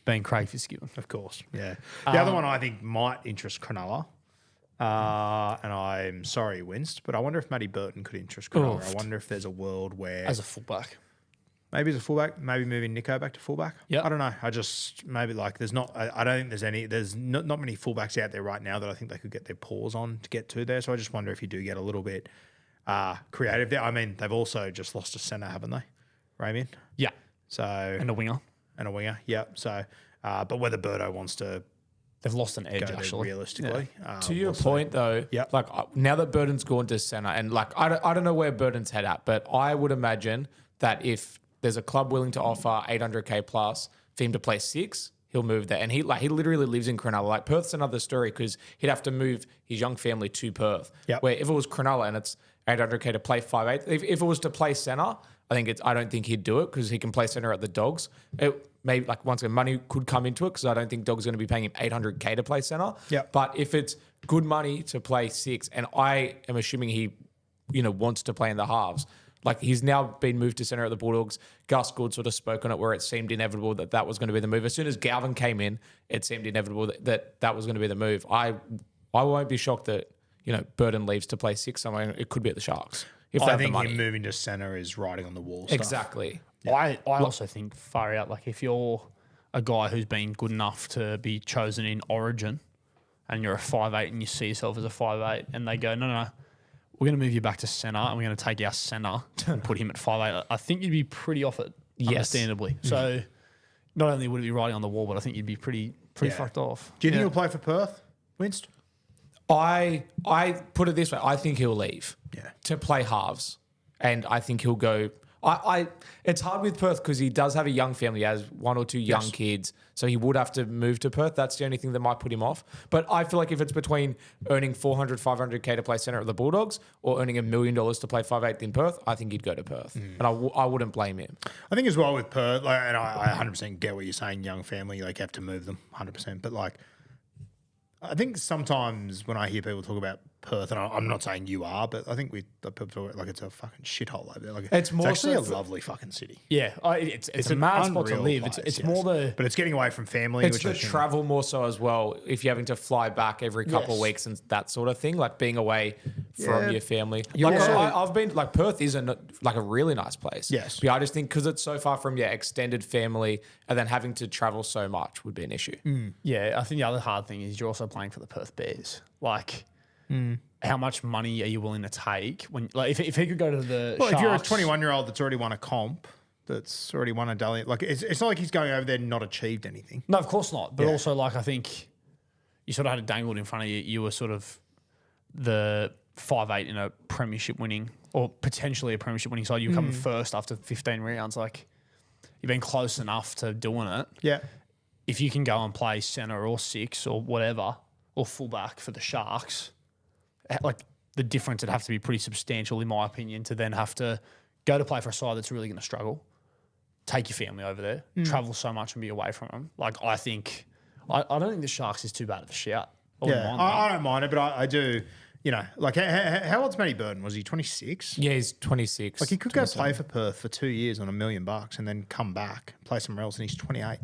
being Craig Fitzgibbon. Of course, yeah. The other one I think might interest Cronulla, and I'm sorry he winced, but I wonder if Matty Burton could interest Cronulla. I wonder if there's a world where... As a fullback. Maybe as a fullback, maybe moving Nico back to fullback. Yeah, I don't know. I just maybe there's not. I don't think there's not many fullbacks out there right now that I think they could get their paws on to get to there. So I just wonder if you do get a little bit creative there. I mean, they've also just lost a centre, haven't they, Ramian? Yeah. So and a winger. Yeah. So, but whether Birdo wants to, they've lost an edge actually. Realistically, to your point though, like now that Burton's gone to centre, and like I don't know where Burton's head at, but I would imagine that if there's a club willing to offer 800K plus for him to play 6, he'll move there. And he literally lives in Cronulla. Like Perth's another story because he'd have to move his young family to Perth. Yep. Where if it was Cronulla and it's 800K to play 5'8", if it was to play centre, I don't think he'd do it because he can play centre at the Dogs. It maybe once again money could come into it because I don't think Dogs are going to be paying him 800K to play centre. Yep. But if it's good money to play 6, and I am assuming he, wants to play in the halves. Like he's now been moved to centre at the Bulldogs. Gus Gould sort of spoke on it where it seemed inevitable that was going to be the move. As soon as Galvin came in, it seemed inevitable that was going to be the move. I won't be shocked that Burton leaves to play 6 somewhere. It could be at the Sharks. If I they have think the money. him moving to centre is writing on the wall stuff. Exactly. I also think far out. Like if you're a guy who's been good enough to be chosen in Origin, and you're a 5'8" and you see yourself as a 5'8", and they go no. We're going to move you back to centre and we're going to take our centre and put him at 5'8". I think you'd be pretty off it, understandably. So not only would it be writing on the wall, but I think you'd be pretty fucked off. Do you think he'll play for Perth, Winston? I put it this way. I think he'll leave to play halves. And I think he'll go... It's hard with Perth because he does have a young family. He has 1 or 2 young kids. So he would have to move to Perth. That's the only thing that might put him off. But I feel like if it's between earning 400, 500K to play centre at the Bulldogs or earning $1 million to play 5'8" in Perth, I think he'd go to Perth. And I wouldn't blame him. I think as well with Perth, and I 100% get what you're saying, young family, you have to move them 100%. But I think sometimes when I hear people talk about Perth, and I'm not saying you are, but I think people talk it's a fucking shithole over there. It's actually a lovely fucking city. Yeah, it's a mad spot to live. It's more but it's getting away from family. It's the travel more so as well. If you're having to fly back every couple of weeks and that sort of thing, like being away from your family. I've been Perth is a really nice place. Yes, but I just think because it's so far from your extended family, and then having to travel so much would be an issue. Yeah, I think the other hard thing is you're also playing for the Perth Bears. How much money are you willing to take when, if he could go to the Sharks, if you're a 21-year-old that's already won a comp, that's already won a daily, it's not like he's going over there and not achieved anything. No, of course not. But also, I think you sort of had it dangled in front of you. You were sort of the 5'8" in a premiership winning or potentially a premiership winning side. You were coming first after 15 rounds. You've been close enough to doing it. Yeah. If you can go and play centre or 6 or whatever or fullback for the Sharks, the difference would have to be pretty substantial, in my opinion, to then have to go to play for a side that's really going to struggle, take your family over there, travel so much and be away from them. I don't think the Sharks is too bad of a shout. I don't mind it, but I do. How old's Matty Burton? Was he 26? Yeah, he's 26. He could go play for Perth for 2 years on $1 million and then come back, play somewhere else, and he's 28.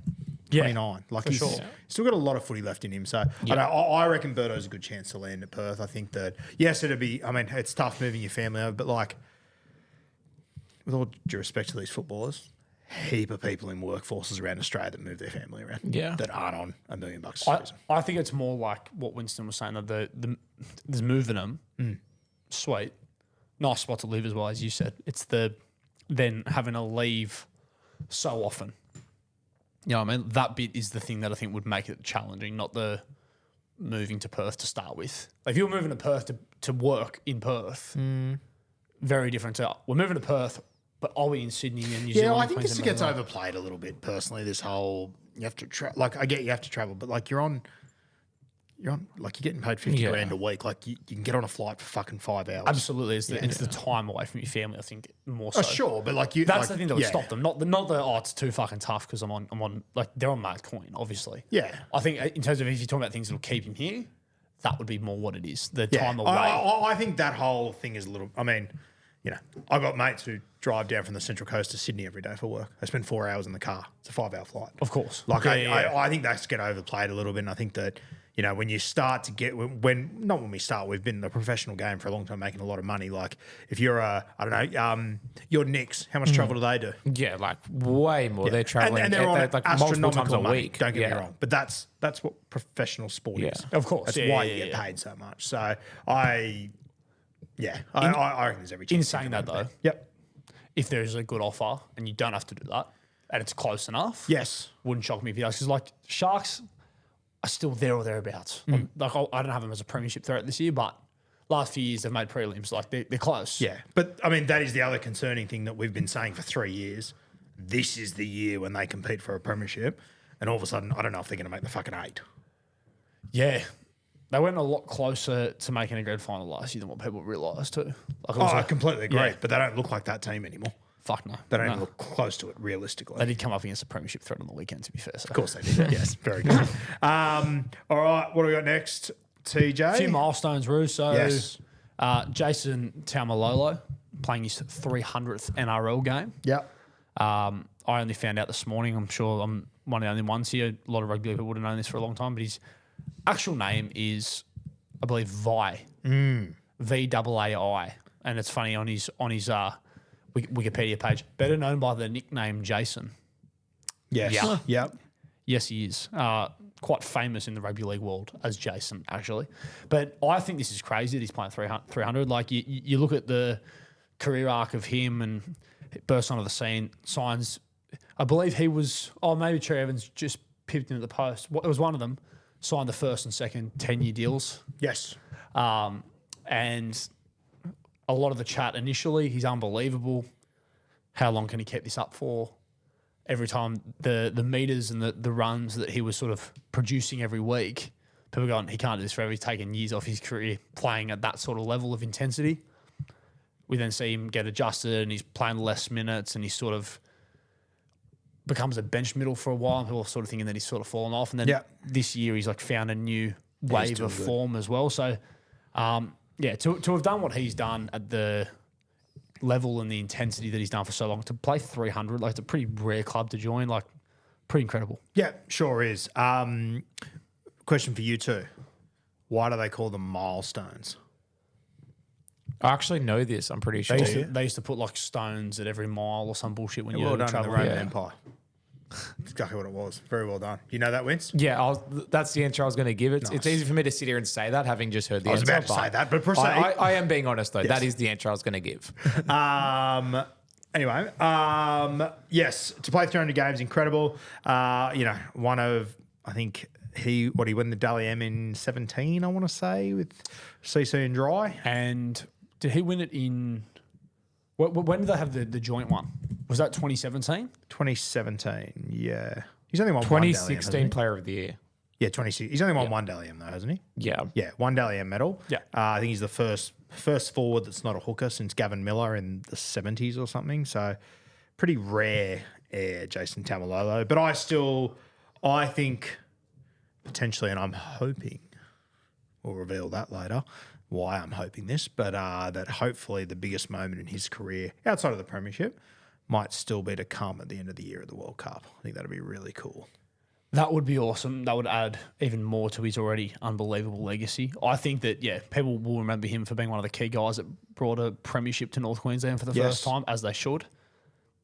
29. He's still got a lot of footy left in him. So I reckon Birdo's a good chance to land at Perth. I think that, yes, it'd be, it's tough moving your family over, but with all due respect to these footballers, heap of people in workforces around Australia that move their family around that aren't on $1 million a season. I think it's more like what Winston was saying, that there's moving them sweet. Nice spot to live as well, as you said. It's the then having to leave so often. You know what I mean? That bit is the thing that I think would make it challenging, not the moving to Perth to start with. Like if you're moving to Perth to work in Perth, very different to we're moving to Perth, but are we in Sydney and New Zealand? Yeah, well, I think this Queensland gets as well? overplayed a little bit personally. This whole you have to I get you have to travel, but like you're getting paid 50 grand a week. Like you can get on a flight for fucking 5 hours. Absolutely, it's the time away from your family. I think more so. Oh, sure, but like That's the thing that would stop them. Not the it's too fucking tough because I'm on like they're on mad coin, obviously. Yeah. I think in terms of if you're talking about things that'll keep him here, that would be more what it is. The time away. I think that whole thing is a little. I mean, you know, I've got mates who drive down from the Central Coast to Sydney every day for work. They spend 4 hours in the car. It's a 5 hour flight. Of course. Like I think that's get overplayed a little bit. And I think that, you know, when you start to get not when we start, we've been in the professional game for a long time making a lot of money. Like if you're your Knicks, how much travel do they do? Yeah, like way more. They're traveling and they're on like multiple times a money, week. Don't get me wrong. But that's what professional sport is. Of course. That's why you get paid so much. So I reckon there's every chance. In saying that though, Yep. if there is a good offer and you don't have to do that and it's close enough, Yes. wouldn't shock me if he does. Because like Sharks are still there or thereabouts. Like I don't have them as a premiership threat this year, but last few years they've made prelims. Like they're close. Yeah. But I mean, that is the other concerning thing that we've been saying for 3 years. This is the year when they compete for a premiership. And all of a sudden, I don't know if they're going to make the fucking 8. Yeah. They went a lot closer to making a grand final last year than what people realised too. Like I completely agree. But they don't look like that team anymore. fuck no. They don't even look close to it realistically. They did come up against a premiership threat on the weekend, to be fair. So. Of course they did. Yes, very good. All right, what do we got next? TJ? A few milestones, Roo. So Yes. Jason Taumalolo playing his 300th NRL game. Yep. I only found out this morning. I'm sure I'm one of the only ones here. A lot of rugby people would have known this for a long time, but his actual name is, I believe, Vi. VAAI. And it's funny, on his Wikipedia page, better known by the nickname Jason. Yes. Yeah. Yep. Yes, he is. Quite famous in the rugby league world as Jason, actually. But I think this is crazy that he's playing 300. Like, you look at the career arc of him and burst onto the scene, signs, I believe he was, maybe Cherry Evans just pipped into the post. It was one of them, signed the first and second 10-year deals. Yes. And a lot of the chat initially, he's unbelievable. How long can he keep this up for? Every time the meters and the runs that he was sort of producing every week, people going, he can't do this forever. He's taken years off his career playing at that sort of level of intensity. We then see him get adjusted and he's playing less minutes and he sort of becomes a bench middle for a while. And people are sort of thinking that he's sort of fallen off. And then this year he's like found a new wave of form as well. So, to have done what he's done at the level and the intensity that he's done for so long, to play 300, like it's a pretty rare club to join, like pretty incredible. Yeah, sure is. Question for you too. Why do they call them milestones? I actually know this. I'm pretty sure. They used to put like stones at every mile or some bullshit when you Well were done in the traveling. Roman Empire. That's exactly what it was. Very well done. You know that, Vince? Yeah, that's the answer I was going to give. It's Nice. easy for me to sit here and say that, having just heard the I was answer. about to say that, but proceed. I am being honest, though. Yes. That is the answer I was going to give. Anyway, yes, to play 300 games, incredible. One of, I think he won the Dally M in 17, I want to say, with CC and Dry. And did he win it in? When did they have the joint one? Was that 2017? 2017, yeah. He's only won one Dally M, 2016 Player of the Year. Yeah, 26. He's only won one Dally M though, hasn't he? Yeah. Yeah, one Dally M medal. Yeah. I think he's the first forward that's not a hooker since Gavin Miller in the 70s or something. So pretty rare Jason Taumalolo. But I think potentially, and I'm hoping, we'll reveal that later, why I'm hoping this, but that hopefully the biggest moment in his career outside of the premiership might still be to come at the end of the year at the World Cup. I think that'd be really cool. That would be awesome. That would add even more to his already unbelievable legacy. I think that, people will remember him for being one of the key guys that brought a premiership to North Queensland for the first time, as they should.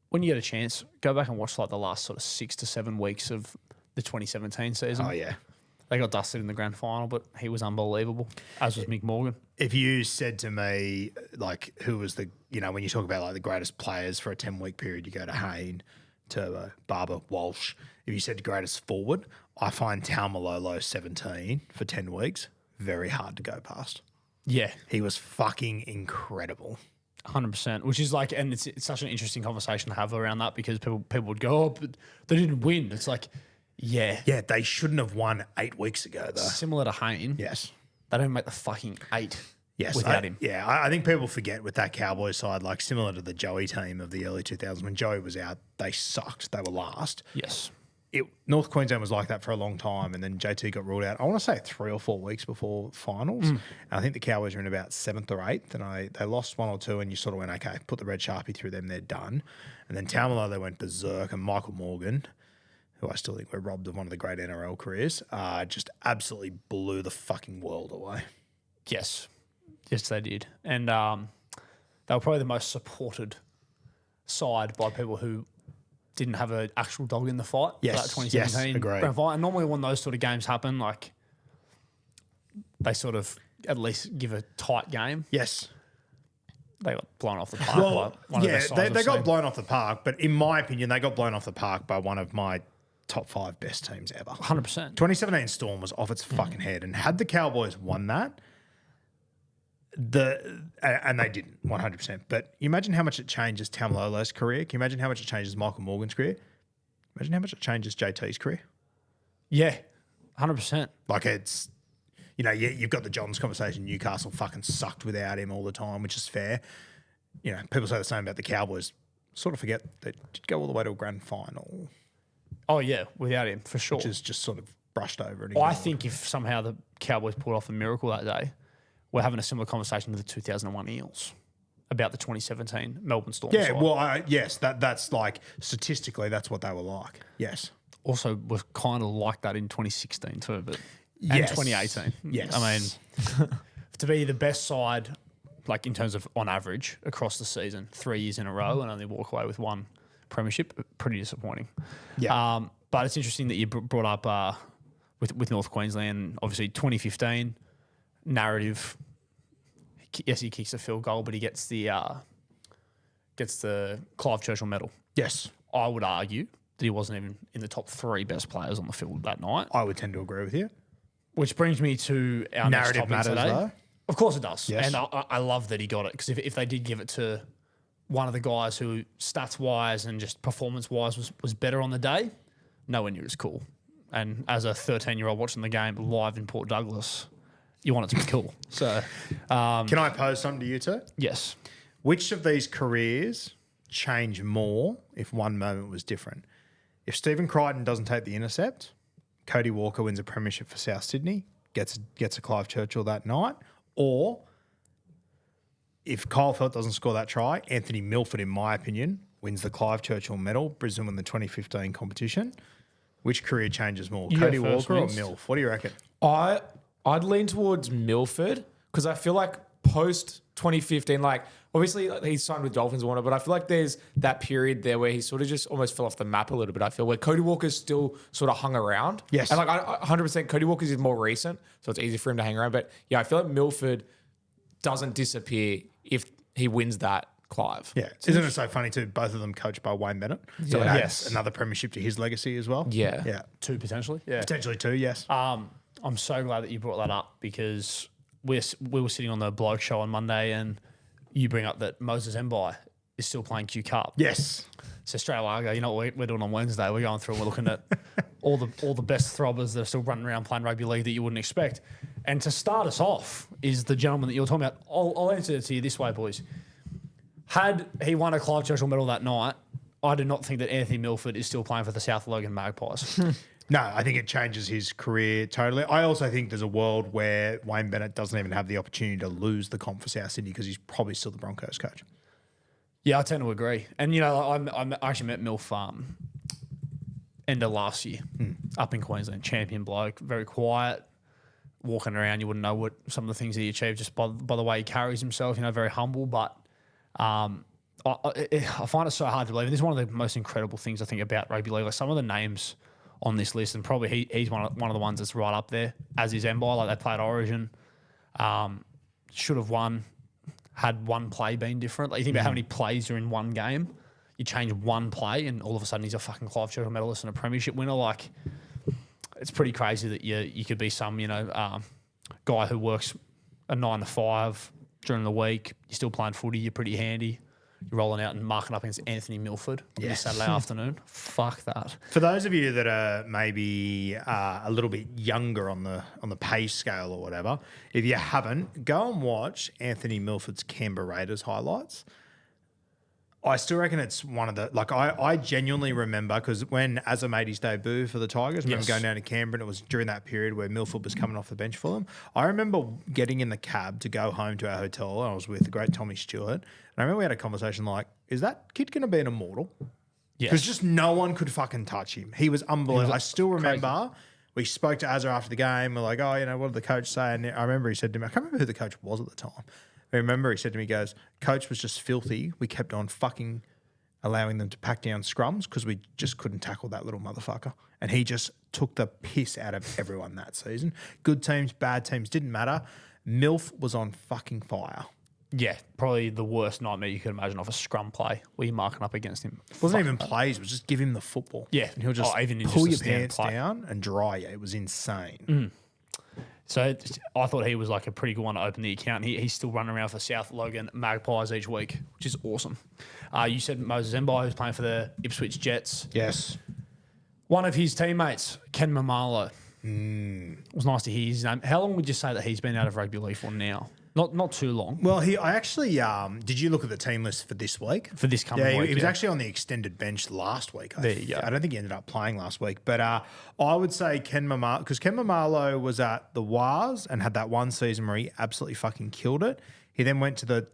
When you get a chance, go back and watch like the last sort of 6 to 7 weeks of the 2017 season. Oh, yeah. They got dusted in the grand final, but he was unbelievable, as was Mick Morgan. If you said to me, like, who was the, when you talk about like the greatest players for a 10-week period, you go to Hayne, Turbo, Barber, Walsh. If you said greatest forward, I find Taumalolo 17 for 10 weeks very hard to go past. Yeah. He was fucking incredible. 100%, which is like, and it's such an interesting conversation to have around that because people would go, oh, but they didn't win. It's like, yeah. Yeah, they shouldn't have won 8 weeks ago, though. Similar to Hayne. Yes. They don't make the fucking 8 yes, without him. Yeah, I think people forget with that Cowboys side, like similar to the Joey team of the early 2000s, when Joey was out, they sucked. They were last. Yes. North Queensland was like that for a long time, and then JT got ruled out. I want to say 3 or 4 weeks before finals. And I think the Cowboys were in about 7th or 8th, and they lost 1 or 2, and you sort of went, okay, put the red Sharpie through them, they're done. And then Taumalolo, they went berserk, and Michael Morgan, who I still think we're robbed of one of the great NRL careers, just absolutely blew the fucking world away. Yes. Yes, they did. And they were probably the most supported side by people who didn't have an actual dog in the fight for that 2017 agreed. grand final. And normally when those sort of games happen, like they sort of at least give a tight game. Yes. They got blown off the park by one of the best sides they I've got seen. blown off the park, but in my opinion, they got blown off the park by one of my top 5 best teams ever. 100%. 2017 Storm was off its fucking head, and had the Cowboys won that, and they didn't 100%. But you imagine how much it changes Taumalolo's career. Can you imagine how much it changes Michael Morgan's career? Imagine how much it changes JT's career. Yeah, 100%. Like it's, you've got the Johns conversation. Newcastle fucking sucked without him all the time, which is fair. People say the same about the Cowboys. Sort of forget they did go all the way to a grand final, Oh, yeah, without him, for sure. which is just sort of brushed over. And I ignored. think if somehow the Cowboys pulled off a miracle that day, we're having a similar conversation to the 2001 Eels about the 2017 Melbourne Storm Yeah, side. well, yes, that's like statistically, that's what they were like. Yes. Also, was kind of like that in 2016 too, but and Yes. 2018. Yes. I mean, to be the best side, like in terms of on average across the season, 3 years in a row, and only walk away with 1 premiership, pretty disappointing. Yeah. But it's interesting that you brought up with North Queensland. Obviously, 2015 narrative. Yes, he kicks a field goal, but he gets the Clive Churchill medal. Yes. I would argue that he wasn't even in the top 3 best players on the field that night. I would tend to agree with you. Which brings me to our Narrative next topic matters, today. though. Of course it does. Yes. And I love that he got it because if they did give it to one of the guys who stats-wise and just performance-wise was better on the day, nowhere near as cool. And as a 13-year-old watching the game live in Port Douglas, you want it to be cool. So, Can I pose something to you two? yes. Which of these careers change more if one moment was different? If Stephen Crichton doesn't take the intercept, Cody Walker wins a premiership for South Sydney, gets a Clive Churchill that night, or if Kyle Felt doesn't score that try, Anthony Milford, in my opinion, wins the Clive Churchill medal, Brisbane won the 2015 competition. Which career changes more, You Cody go first, Walker or Vince. Milf? What do you reckon? I'd lean towards Milford because I feel like post 2015, like obviously he's signed with Dolphins and whatnot, but I feel like there's that period there where he sort of just almost fell off the map a little bit. I feel where Cody Walker's still sort of hung around. Yes. And like 100% Cody Walker's is more recent, so it's easy for him to hang around. But yeah, I feel like Milford doesn't disappear if he wins that Clive. Yeah. Isn't it so funny too? Both of them coached by Wayne Bennett. So it Yeah. adds Yes. another premiership to his legacy as well. Yeah. Yeah. 2 potentially. Yeah. Potentially 2, yes. I'm so glad that you brought that up because we were sitting on the Bloke Show on Monday and you bring up that Moses Mbai is still playing Q Cup. Yes. So straight away I go, you know what we're doing on Wednesday? We're going through and we're looking at all the best throbbers that are still running around playing rugby league that you wouldn't expect. And to start us off is the gentleman that you're talking about. I'll answer it to you this way, boys. Had he won a Clive Churchill medal that night, I do not think that Anthony Milford is still playing for the South Logan Magpies. No, I think it changes his career totally. I also think there's a world where Wayne Bennett doesn't even have the opportunity to lose the comp for South Sydney because he's probably still the Broncos coach. Yeah, I tend to agree. And, you know, I actually met Milf end of last year up in Queensland. Champion bloke, very quiet, walking around. You wouldn't know what some of the things that he achieved just by the way he carries himself, you know, very humble. But I find it so hard to believe. And this is one of the most incredible things I think about rugby league. Like some of the names on this list, and probably he's one of the ones that's right up there, as is Mbai. Like, they played Origin, should have won, had one play been different. Like, you think about how many plays are in one game. You change one play, and all of a sudden he's a fucking Clive Churchill medalist and a premiership winner. Like, it's pretty crazy that you could be some guy who works a 9 to 5 during the week. You're still playing footy. You're pretty handy. You're rolling out and marking up against Anthony Milford on this Saturday afternoon. Fuck that. For those of you that are maybe a little bit younger on the pay scale or whatever, if you haven't, go and watch Anthony Milford's Canberra Raiders highlights. I still reckon it's one of the, like, I genuinely remember, because when Azza made his debut for the Tigers, I remember going down to Canberra, and it was during that period where Milford was coming off the bench for them. I remember getting in the cab to go home to our hotel, and I was with the great Tommy Stewart, and I remember we had a conversation like, is that kid going to be an immortal? Yeah. Because just no one could fucking touch him. He was unbelievable. I still remember we spoke to Azza after the game. We're like, what did the coach say? And I remember he said to me, I can't remember who the coach was at the time. I remember he said to me, he goes, coach was just filthy. We kept on fucking allowing them to pack down scrums because we just couldn't tackle that little motherfucker. And he just took the piss out of everyone that season. Good teams, bad teams, didn't matter. Milf was on fucking fire. Yeah, probably the worst nightmare you could imagine of a scrum play where you're marking up against him. It wasn't even plays, it was just give him the football. Yeah. And he'll just even pull just your a pants play. down and dry you. It was insane. So I thought he was like a pretty good one to open the account. He's still running around for South Logan Magpies each week, which is awesome. You said Moses Mbai, who's playing for the Ipswich Jets. Yes. One of his teammates, Ken Mamalo. It was nice to hear his name. How long would you say that he's been out of rugby league for now? Not too long. Well, I actually did you look at the team list for this week? For this coming week, he was actually on the extended bench last week. There you go. I don't think he ended up playing last week, but I would say Ken Mamalo, because Ken Mamalo was at the Wars and had that one season where he absolutely fucking killed it. He then went to the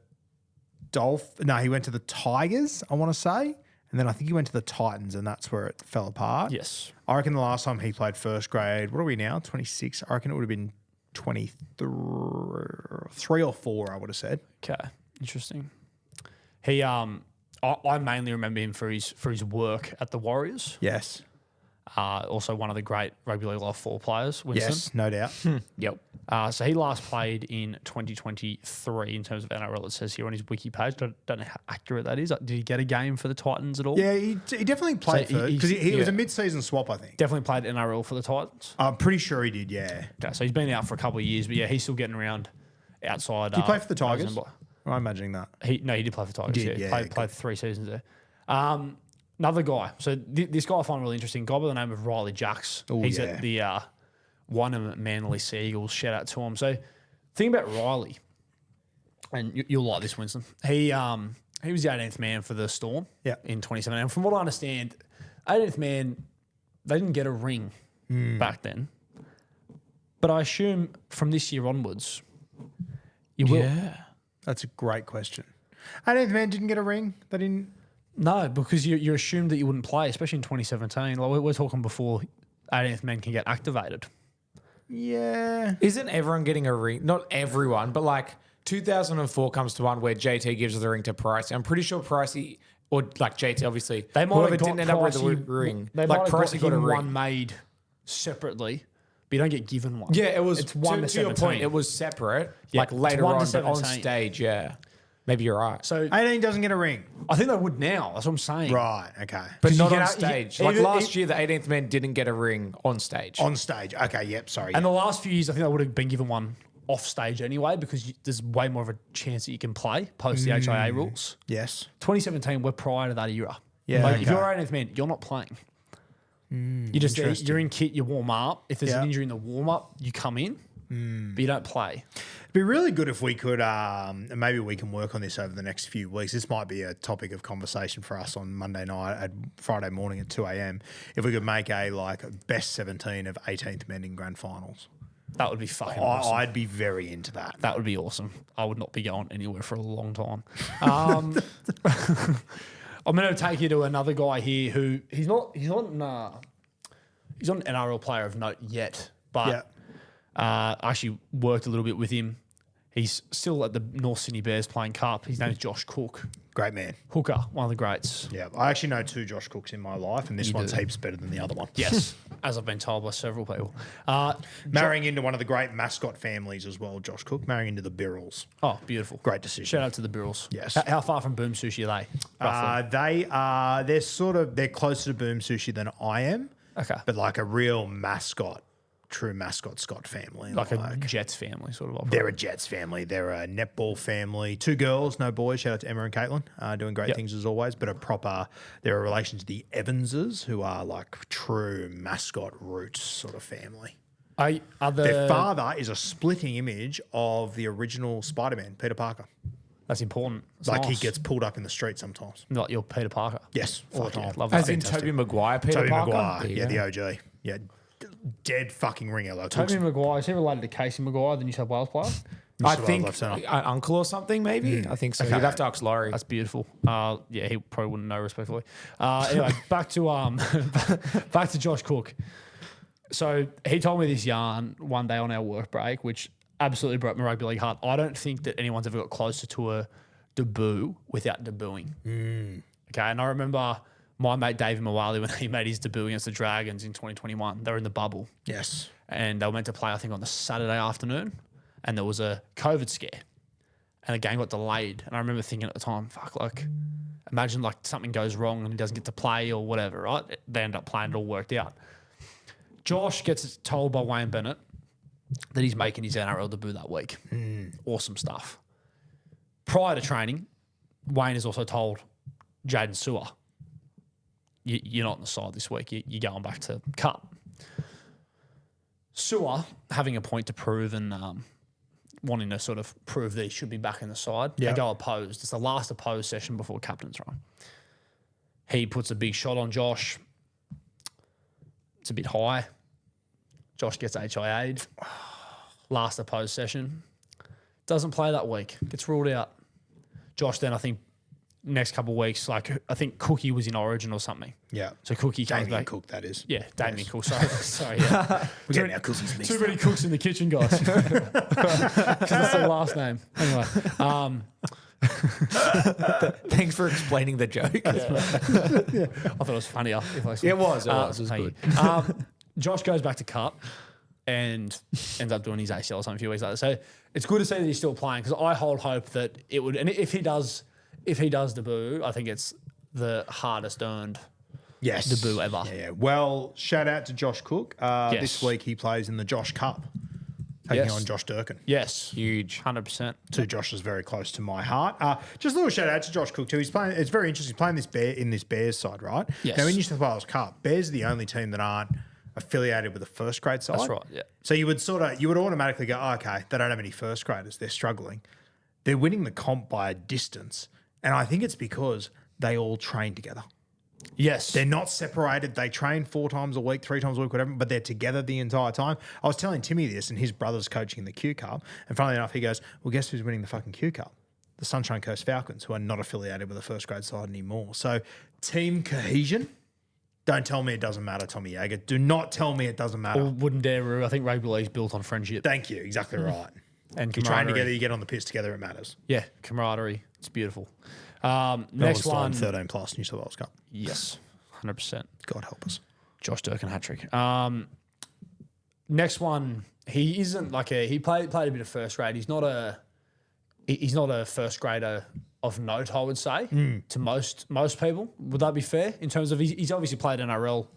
he went to the Tigers, I want to say, and then I think he went to the Titans, and that's where it fell apart. Yes. I reckon the last time he played first grade, what are we now? 26. I reckon it would have been 23 or 4, I would have said. Okay, interesting. He, I mainly remember him for his work at the Warriors. Yes. Also one of the great rugby league live 4 players, Winston. Yes, no doubt. Yep. So he last played in 2023 in terms of NRL. It says here on his wiki page. Don't know how accurate that is. Did he get a game for the Titans at all? Yeah, he definitely played for it because he was a mid-season swap, I think. Definitely played NRL for the Titans. I'm pretty sure he did, yeah. Okay, so he's been out for a couple of years, but yeah, he's still getting around outside. Did he play for the Tigers? I'm imagining that. He did play for Tigers. He did, yeah, Played 3 seasons there. Another guy. So this guy I find really interesting. Guy by the name of Riley Jacks. Ooh, He's yeah. at the Wynnum Manly Seagulls. Shout out to him. So think about Riley, and you'll like this, Winston. He was the 18th man for the Storm in 2017. And from what I understand, 18th man, they didn't get a ring back then. But I assume from this year onwards, you will. Yeah. That's a great question. 18th man didn't get a ring? They didn't... No, because you assumed that you wouldn't play, especially in 2017. Like we're talking before 18th man can get activated. Yeah. Isn't everyone getting a ring? Not everyone, but like 2004 comes to one where JT gives the ring to Pricey. I'm pretty sure Pricey, or like JT, obviously, They might whoever have got didn't end up with the Pricey- ring. They Like might have Pricey got a him ring. one made separately, but you don't get given one. Yeah, it was. It's 1 to to your 17. point, it was separate. Yeah, like it's later 1 to on, but on 17. stage, yeah. Maybe you're right. So 18 doesn't get a ring. I think they would now. That's what I'm saying. Right, okay. But 'Cause not you on get out- you- stage. Like even- last year, the 18th man didn't get a ring on stage. On stage. Okay, yep, sorry. And the last few years, I think they would have been given one off stage anyway because there's way more of a chance that you can play post the HIA rules. Yes. 2017, we're prior to that era. Yeah, Like if okay. you're 18th man, you're not playing. You're in kit, you warm up. If there's Yeah. an injury in the warm up, you come in, but you don't play. It'd be really good if we could, and maybe we can work on this over the next few weeks. This might be a topic of conversation for us on Monday night at Friday morning at 2 a.m. If we could make a best 17 of 18th men in grand finals. That would be fucking awesome. I'd be very into that. That would be awesome. I would not be going anywhere for a long time. I'm going to take you to another guy here who he's not an NRL player of note yet, but I actually worked a little bit with him. He's still at the North Sydney Bears playing cup. His name is Josh Cook. Great man. Hooker, one of the greats. Yeah, I actually know 2 Josh Cooks in my life, and this one's heaps better than the other one. Yes, as I've been told by several people. Marrying into one of the great mascot families as well, Josh Cook, marrying into the Birrells. Oh, beautiful. Great decision. Shout out to the Birrells. Yes. How far from Boom Sushi are they? Roughly? They're closer to Boom Sushi than I am. Okay. But like a real mascot, true mascot Scott family. Like a Jets family sort of. They're a Jets family. They're a netball family. 2 girls, no boys. Shout out to Emma and Caitlin, doing great things as always. But they're a relation to the Evanses, who are like true mascot roots sort of family. Their father is a splitting image of the original Spider-Man, Peter Parker. That's important. That's Like he nice. gets pulled up in the street sometimes. Like your Peter Parker. Yes, all the Fuck yeah, time. love that. As in Tobey Maguire, Peter Tobey Parker. Maguire, There you yeah, go. the OG. Yeah, dead fucking ringer. Like, Tobey Maguire, is he related to Casey Maguire, the New South Wales player? I Wales think left centre. an uncle or something, maybe. I think so. You'd have to ask Laurie. That's beautiful. Yeah, he probably wouldn't know respectfully. Anyway, back to Josh Cook. So he told me this yarn one day on our work break, which absolutely broke my rugby league heart. I don't think that anyone's ever got closer to a debut without debuting. Okay, and I remember my mate David Mawali when he made his debut against the Dragons in 2021. They were in the bubble. Yes. And they were meant to play, I think, on the Saturday afternoon. And there was a COVID scare. And the game got delayed. And I remember thinking at the time, fuck, like, imagine like something goes wrong and he doesn't get to play or whatever, right? They end up playing, it all worked out. Josh gets told by Wayne Bennett that he's making his NRL debut that week. Awesome stuff. Prior to training, Wayne is also told Jaden Sewer, you're not on the side this week. You're going back to Cup. Sewer having a point to prove and wanting to sort of prove that he should be back in the side. Yeah. They go opposed. It's the last opposed session before captain's run. He puts a big shot on Josh. It's a bit high. Josh gets HIA'd. Last opposed session. Doesn't play that week. Gets ruled out. Josh then, I think, next couple of weeks, like I think Cookie was in Origin or something. Yeah. So Cookie comes Damien back. Cook, that is. Yeah, Damien Cook. Sorry, yeah. We're getting our cookies mixed Too many cooks in the kitchen, guys. Because that's their last name. Anyway, Thanks for explaining the joke. I thought it was funnier. If I It was. It was thank good. you. Josh goes back to Cup and ends up doing his ACL or something a few weeks later. So it's good to see that he's still playing because I hold hope that it would. And if he does debut, I think it's the hardest earned debut ever. Yeah. Well, shout out to Josh Cook. This week he plays in the Josh Cup, taking on Josh Durkin. Yes, Huge. 100%. Two Josh is very close to my heart. Just a little shout out to Josh Cook too. He's playing. It's very interesting playing this Bears side, right? Yes. Now in New South Wales Cup, Bears are the only team that aren't affiliated with the first grade side. That's right. Yeah. So you would automatically go, oh, okay, they don't have any first graders. They're struggling. They're winning the comp by a distance, and I think it's because they all train together. Yes. They're not separated. They train 4 times a week, 3 times a week, whatever, but they're together the entire time. I was telling Timmy this, and his brother's coaching in the Q Cup. And funnily enough, he goes, well, guess who's winning the fucking Q Cup? The Sunshine Coast Falcons, who are not affiliated with the first grade side anymore. So team cohesion, don't tell me it doesn't matter, Tommy Jaeger. Do not tell me it doesn't matter. Or wouldn't dare rule. I think rugby league's built on friendship. Thank you. Exactly right. And You train camaraderie. together, you get on the piss together, it matters. Yeah, camaraderie. It's beautiful. Next Next one. 13 plus New South Wales Cup. Yes, 100%. God help us. Josh Durkin hat trick. Next one, he isn't like he played a bit of first grade. He's not a first grader of note, I would say, to most people. Would that be fair? In terms of he's obviously played NRL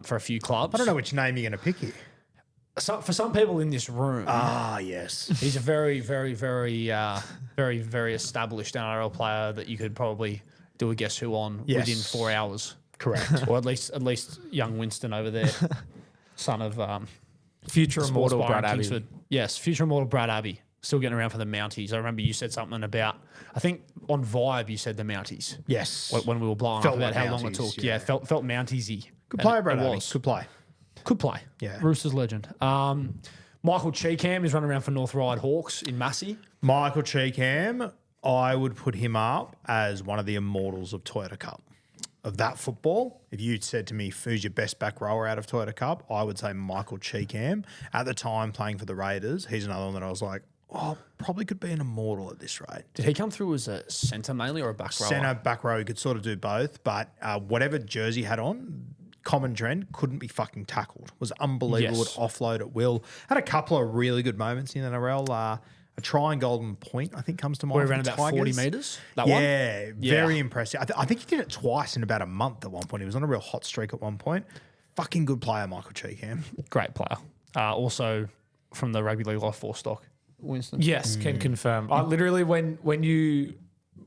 for a few clubs. I don't know which name you're going to pick here. So, for some people in this room, Ah, yes. he's a very, very, very, very, very established NRL player that you could probably do a guess who on Yes. within 4 hours. Correct. Or at least young Winston over there, son of Future sports immortal bar Brad in Abbey. Kingsford. Yes, future immortal Brad Abbey. Still getting around for the Mounties. I remember you said something about, I think on Vibe you said the Mounties. Yes. When we were blowing Felt up about like how long it Mounties, took. yeah. Yeah, felt Mounties-y. Good play, And Brad it Abbey. was. Good play. Could play. Yeah. Roosters legend. Michael Cheekham is running around for North Ryde Hawks in Massey. Michael Cheekham, I would put him up as one of the immortals of Toyota Cup. Of that football, if you said to me, who's your best back rower out of Toyota Cup, I would say Michael Cheekham. At the time, playing for the Raiders, he's another one that I was like, probably could be an immortal at this rate. Did he come through as a centre mainly or a back rower? Centre, back row, he could sort of do both, but whatever jersey he had on, common trend, couldn't be fucking tackled. Was unbelievable. Yes. Would offload at will. Had a couple of really good moments in the NRL. A try and golden point, I think, comes to mind. We're from around about Tigers. 40 metres. That one? Yeah, very impressive. I think he did it twice in about a month at one point. He was on a real hot streak at one point. Fucking good player, Michael Cheekham. Great player. Also from the Rugby League Life 4 stock, Winston. Yes, can confirm. I literally, when you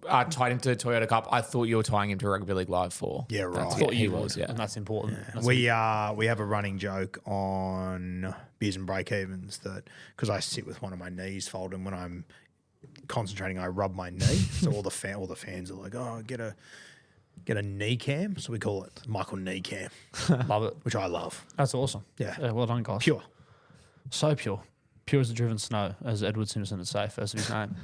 tied him to Toyota Cup, I thought you were tying him to Rugby League Live 4. Yeah, right. I thought he you was, would, yeah. and that's important. That's We have a running joke on beers and break evens that because I sit with one of my knees folded and when I'm concentrating, I rub my knee. So all the fans are like, "Oh, get a knee cam." So we call it Michael Knee Cam, Love it. which I love. That's awesome. Yeah. Well done, guys. Pure. So pure. Pure as the driven snow, as Edward Simpson would say, first of his name.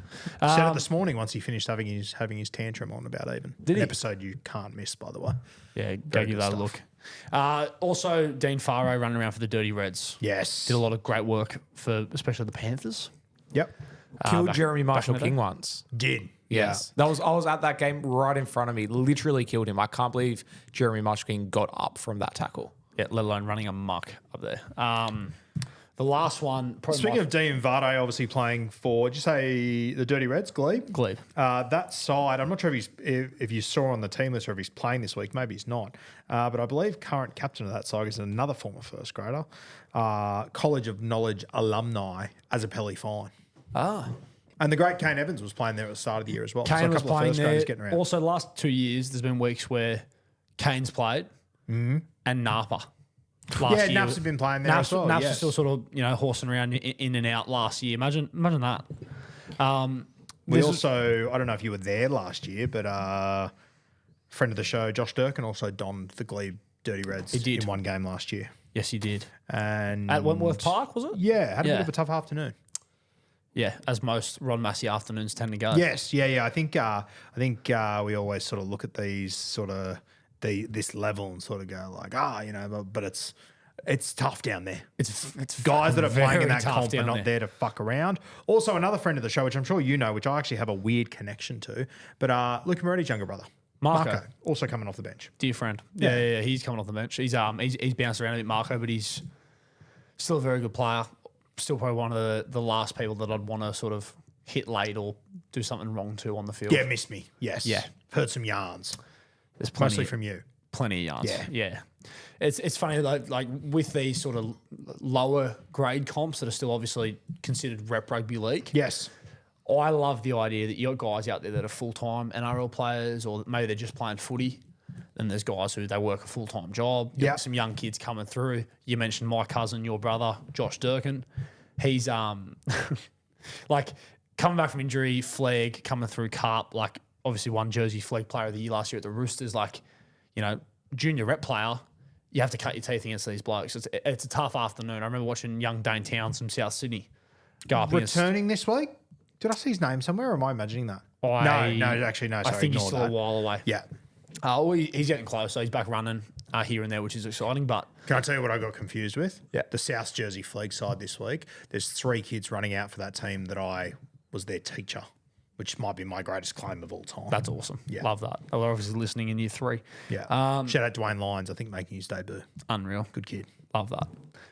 Said it this morning once he finished having his tantrum on about even. Did he? An episode you can't miss, by the way. Yeah, go Very give good that a stuff. look. Also, Dean Farrow running around for the Dirty Reds. Yes. Did a lot of great work for especially the Panthers. Yep. Killed back- Jeremy back in Marshall the day. King once. Did. Yes. I was at that game right in front of me, literally killed him. I can't believe Jeremy Marshall King got up from that tackle. Yeah, let alone running amok up there. The last one, probably Speaking of Dean Vade, obviously playing for, did you say the Dirty Reds, Glebe? Glebe. That side, I'm not sure if you saw on the team list or if he's playing this week. Maybe he's not. But I believe current captain of that side is another former first grader, College of Knowledge alumni as a Pelly Fine. And the great Kane Evans was playing there at the start of the year as well. Kane so a was couple of playing first there. graders getting around. Also, the last 2 years, there's been weeks where Kane's played and Napa. Yeah, Naps have been playing there as well. Naps yes. was still sort of horsing around in and out last year. Imagine that. We also, I don't know if you were there last year, but friend of the show, Josh Durkin, also donned the Glebe Dirty Reds He did. in one game last year. Yes, he did. And At Wentworth Park, was it? Yeah, had a Yeah. bit of a tough afternoon. Yeah, as most Ron Massey afternoons tend to go. Yes, yeah. I think we always sort of look at these sort of this level and sort of go like, but it's tough down there. It's Guys that are playing in very that tough comp are down not there to fuck around. Also, another friend of the show, which I'm sure you know, which I actually have a weird connection to, but Luke Moretti's younger brother, Marco. also coming off the bench. Dear friend. Yeah. He's coming off the bench. He's bounced around a bit, Marco, but he's still a very good player. Still probably one of the last people that I'd want to sort of hit late or do something wrong to on the field. Yeah, missed me. Yes. Yeah. Heard some yarns, There's plenty, mostly from you. plenty of yards. Yeah. Yeah. It's funny, like with these sort of lower grade comps that are still obviously considered rep rugby league. Yes. I love the idea that you've got guys out there that are full-time NRL players or maybe they're just playing footy. Then there's guys who they work a full-time job. You've got some young kids coming through. You mentioned my cousin, your brother, Josh Durkin. He's like coming back from injury, Flegg, coming through Carp, like obviously won Jersey Flegg Player of the Year last year at the Roosters. Like, junior rep player, you have to cut your teeth against these blokes. It's a tough afternoon. I remember watching young Dane Towns from South Sydney go up against... Returning this week? Did I see his name somewhere or am I imagining that? No, actually, no. I Sorry, think he's ignore still that. a while away. Yeah. He's getting close, so he's back running here and there, which is exciting. But Can I tell you what I got confused with? Yeah. The South Jersey Flegg side this week, there's 3 kids running out for that team that I was their teacher, which might be my greatest claim of all time. that's awesome. Yeah. Love that. They're obviously listening in year 3. Yeah. Shout out Dwayne Lyons, I think, making his debut. Unreal. Good kid. Love that.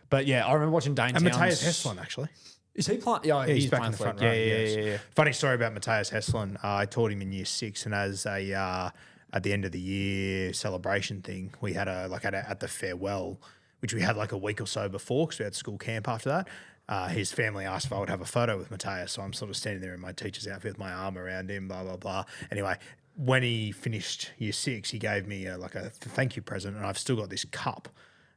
But yeah, I remember watching Dane And Towns. Mateus Heslin, actually. Is he playing? Yeah, He's he's back playing in the front flag. row. Yeah. yes. Funny story about Mateus Heslin. I taught him in year 6, and as a at the end of the year celebration thing, we had at the farewell, which we had like a week or so before because we had school camp after that. His family asked if I would have a photo with Mateus, so I'm sort of standing there in my teacher's outfit with my arm around him, blah blah blah. Anyway, when he finished year 6, he gave me a thank you present, and I've still got this cup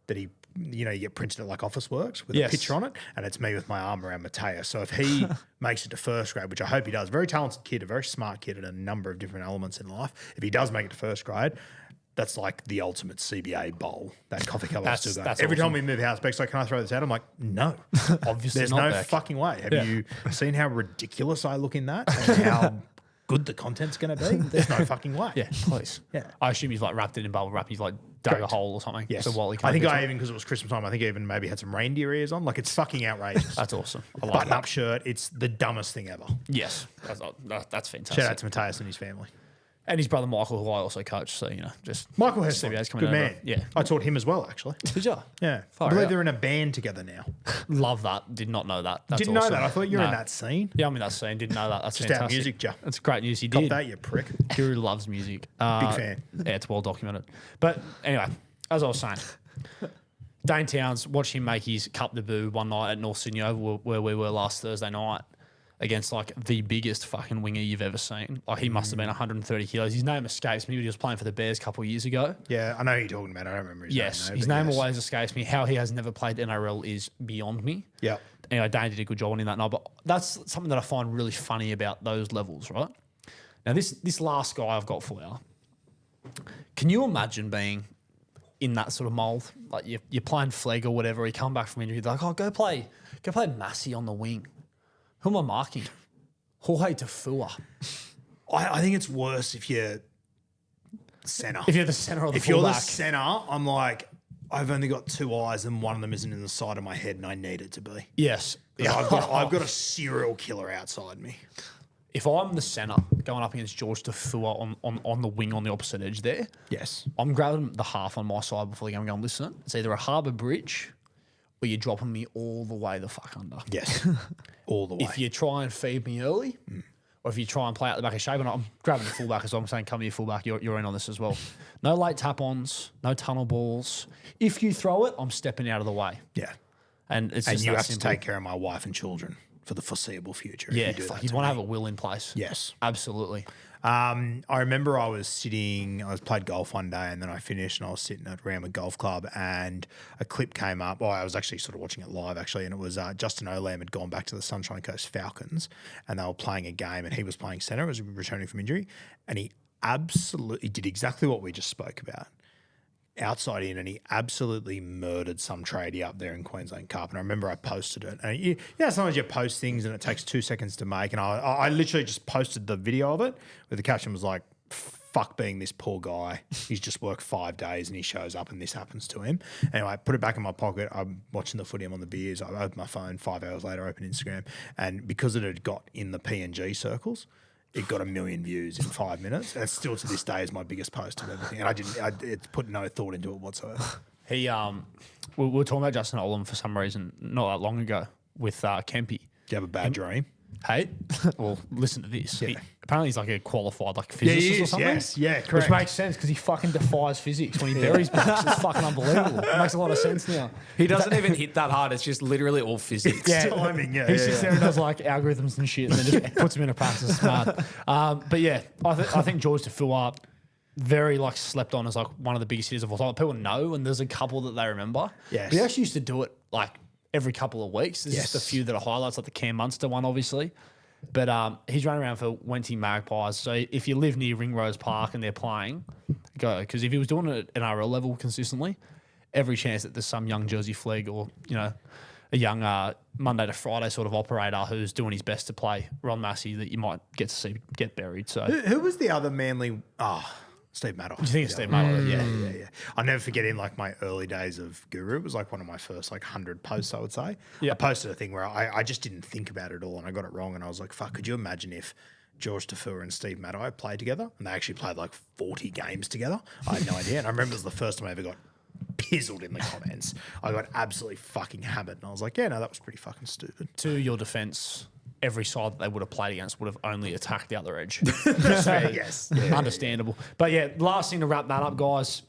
that he, you get printed at like Officeworks with a picture on it, and it's me with my arm around Mateus. So if he makes it to first grade, which I hope he does, very talented kid, a very smart kid at a number of different elements in life. If he does make it to first grade, that's like the ultimate CBA bowl. That coffee cup I still go. Every time we move house, Beck's like, "Can I throw this out?" I'm like, "No, Obviously there's not, no Beck. fucking way." Have you seen how ridiculous I look in that? And how good the content's going to be. There's no fucking way. Yeah, please. Yeah. I assume he's like wrapped it in bubble wrap. He's like dug a Correct. hole or something. Yes. So Wally I think get to I it. even, because it was Christmas time, I think I even maybe had some reindeer ears on. Like, it's fucking outrageous. That's awesome. I like Button that. up shirt. It's the dumbest thing ever. Yes. That's fantastic. Shout out to Matthias and his family. And his brother Michael, who I also coach. So, just Michael Hess, CBA's good coming man. over. Yeah. I taught him as well, actually. Did you? Yeah. Far I believe out. they're in a band together now. Love that. Did not know that. That's Didn't awesome. know that. I thought you were in No. that scene. Yeah, I'm in that scene. Didn't know that. That's Just fantastic. out music, Joe. That's great news. He Got did. that, you prick. Guru loves music. Big fan. Yeah, it's well documented. But anyway, as I was saying, Dane Towns, watched him make his cup debut one night at North Sydney Oval, where we were last Thursday night, against like the biggest fucking winger you've ever seen. Like he must have been 130 kilos. His name escapes me. He was playing for the Bears a couple of years ago. Yeah, I know who you're talking about. I don't remember his Yes, name. his name always escapes me. How he has never played NRL is beyond me. Yeah. Anyway, Dane did a good job on that night, but that's something that I find really funny about those levels, right? Now, this last guy I've got for you, can you imagine being in that sort of mould? Like you're playing flag or whatever, you come back from injury, they're like, oh, go play Massey on the wing. Who am I marking? Jorge Tafua. I think it's worse if you're centre. If you're the centre or the If you're the fullback. centre, I'm like, I've only got two eyes and one of them isn't in the side of my head and I need it to be. Yes. Yeah, I've got a serial killer outside me. If I'm the centre going up against George Tafua on the wing on the opposite edge there, Yes. I'm grabbing the half on my side before the game and going, listen, it's either a harbour bridge or you're dropping me all the way the fuck under. Yes. All the way. If you try and feed me early, or if you try and play out the back of shape, and I'm grabbing the fullback as well, I'm saying, come here, fullback, you're in on this as well. No late tap-ons, no tunnel balls. If you throw it, I'm stepping out of the way. Yeah. And it's And just you that have simple. to take care of my wife and children for the foreseeable future. if Yeah, you do fuck, that you'd to want to me. have a will in place. Yes. Absolutely. I remember I played golf one day and then I finished and I was sitting at Ramwood Golf Club and a clip came up. I was actually sort of watching it live actually, and it was Justin Olam had gone back to the Sunshine Coast Falcons and they were playing a game and he was playing centre, was returning from injury, and he absolutely did exactly what we just spoke about. Outside in, and he absolutely murdered some tradie up there in Queensland Cup. And I remember I posted it. And sometimes you post things and it takes 2 seconds to make. And I literally just posted the video of it where the caption was like, fuck being this poor guy. He's just worked 5 days and he shows up and this happens to him. Anyway, I put it back in my pocket. I'm watching the footy. I'm on the beers. I opened my phone 5 hours later, opened Instagram. And because it had got in the PNG circles, it got 1 million views in 5 minutes. And still to this day is my biggest post of everything. And it put no thought into it whatsoever. He, we were talking about Justin Olam for some reason not that long ago with Kempy. Do you have a bad dream? Hey, well, listen to this. Yeah. Apparently, he's like a qualified physicist or something. Yes, yeah, Which correct. makes sense because he fucking defies physics when he buries blocks. It's fucking unbelievable. It makes a lot of sense now. He doesn't even hit that hard. It's just literally all physics. Yeah, timing, yeah, He yeah, sits yeah. there and does like algorithms and shit, and then just puts them into practice. It's smart. But yeah, I think George Tafua very slept on as one of the biggest hitters of all time. People know, and there's a couple that they remember. Yes. But he actually used to do it every couple of weeks. There's just a Yes. few that are highlights, like the Cam Munster one, obviously. But he's running around for Wenty Magpies. So if you live near Ringrose Park and they're playing, go. Because if he was doing it at NRL level consistently, every chance that there's some young Jersey flag or, a young Monday to Friday sort of operator who's doing his best to play Ron Massey that you might get to see get buried. So Who was the other Manly? Steve Madoff. you think it's Steve Miller? Yeah. Yeah. I'll never forget in my early days of Guru. It was one of my first 100 posts, I would say. Yeah. I posted a thing where I just didn't think about it all and I got it wrong. And I was like, fuck, could you imagine if George Tafua and Steve Madoff played together? And they actually played 40 games together. I had no idea. And I remember it was the first time I ever got pizzled in the comments. I got absolutely fucking hammered. And I was like, yeah, no, that was pretty fucking stupid. To your defence, every side that they would have played against would have only attacked the other edge. Yes. Yeah. Understandable. But yeah, last thing to wrap that up, guys.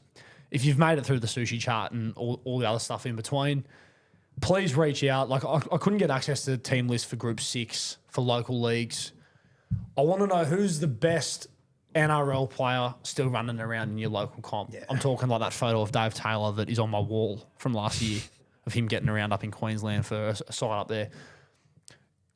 If you've made it through the sushi chart and all the other stuff in between, please reach out. I couldn't get access to the team list for Group 6 for local leagues. I want to know who's the best NRL player still running around in your local comp. Yeah. I'm talking that photo of Dave Taylor that is on my wall from last year of him getting around up in Queensland for a side up there.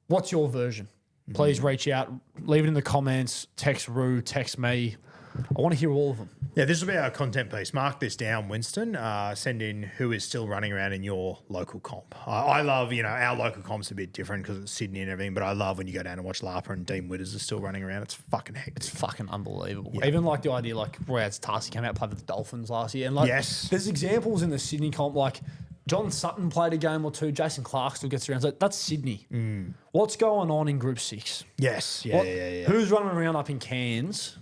What's your version? Please reach out. Leave it in the comments. Text Rue, text me. I want to hear all of them. Yeah, this will be our content piece. Mark this down, Winston. Send in who is still running around in your local comp. I love, our local comp's a bit different because it's Sydney and everything, but I love when you go down and watch Lapa and Dean Witters are still running around. It's fucking hectic. It's fucking unbelievable. Yeah. Even like the idea, like Rayad's Tarsi came out and played with the Dolphins last year. And like, Yes. there's examples in the Sydney comp, like John Sutton played a game or two. Jason Clark still gets around. So that's Sydney. What's going on in Group 6? Yes. Yeah. Who's running around up in Cairns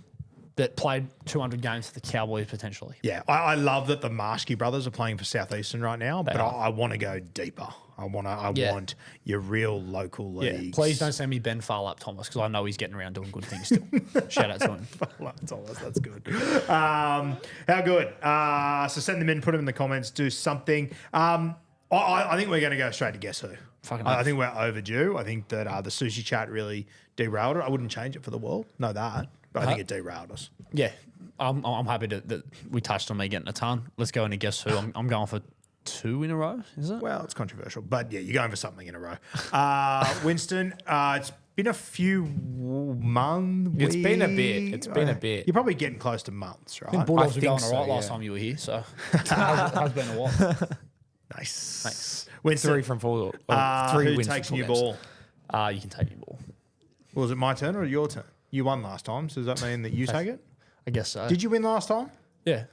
that played 200 games for the Cowboys potentially? Yeah, I love that the Marshke brothers are playing for Southeastern right now, but I want to go deeper. I want your real local leagues. Yeah, please don't send me Ben Farlap Thomas because I know he's getting around doing good things still. Shout out to him. Thomas, that's good. How good? So send them in, put them in the comments, do something. I think we're going to go straight to Guess Who. I think we're overdue. I think that the sushi chat really derailed it. I wouldn't change it for the world. Know that. But I think it derailed us. Yeah, I'm happy that we touched on me getting a ton. Let's go into Guess Who. I'm going for 2 in a row, is it? Well, it's controversial, but yeah, you're going for something in a row. Winston, it's been a few months. It's been a bit. You're probably getting close to months, I think right? Bulldogs were going so, all right last yeah. time you were here, so has been a while. Nice. Winston, 3 from 4. who wins takes from new 4 games. ball? You can take your ball. Was it my turn or your turn? You won last time, so does that mean that you take it? I guess so. Did you win last time? Yeah,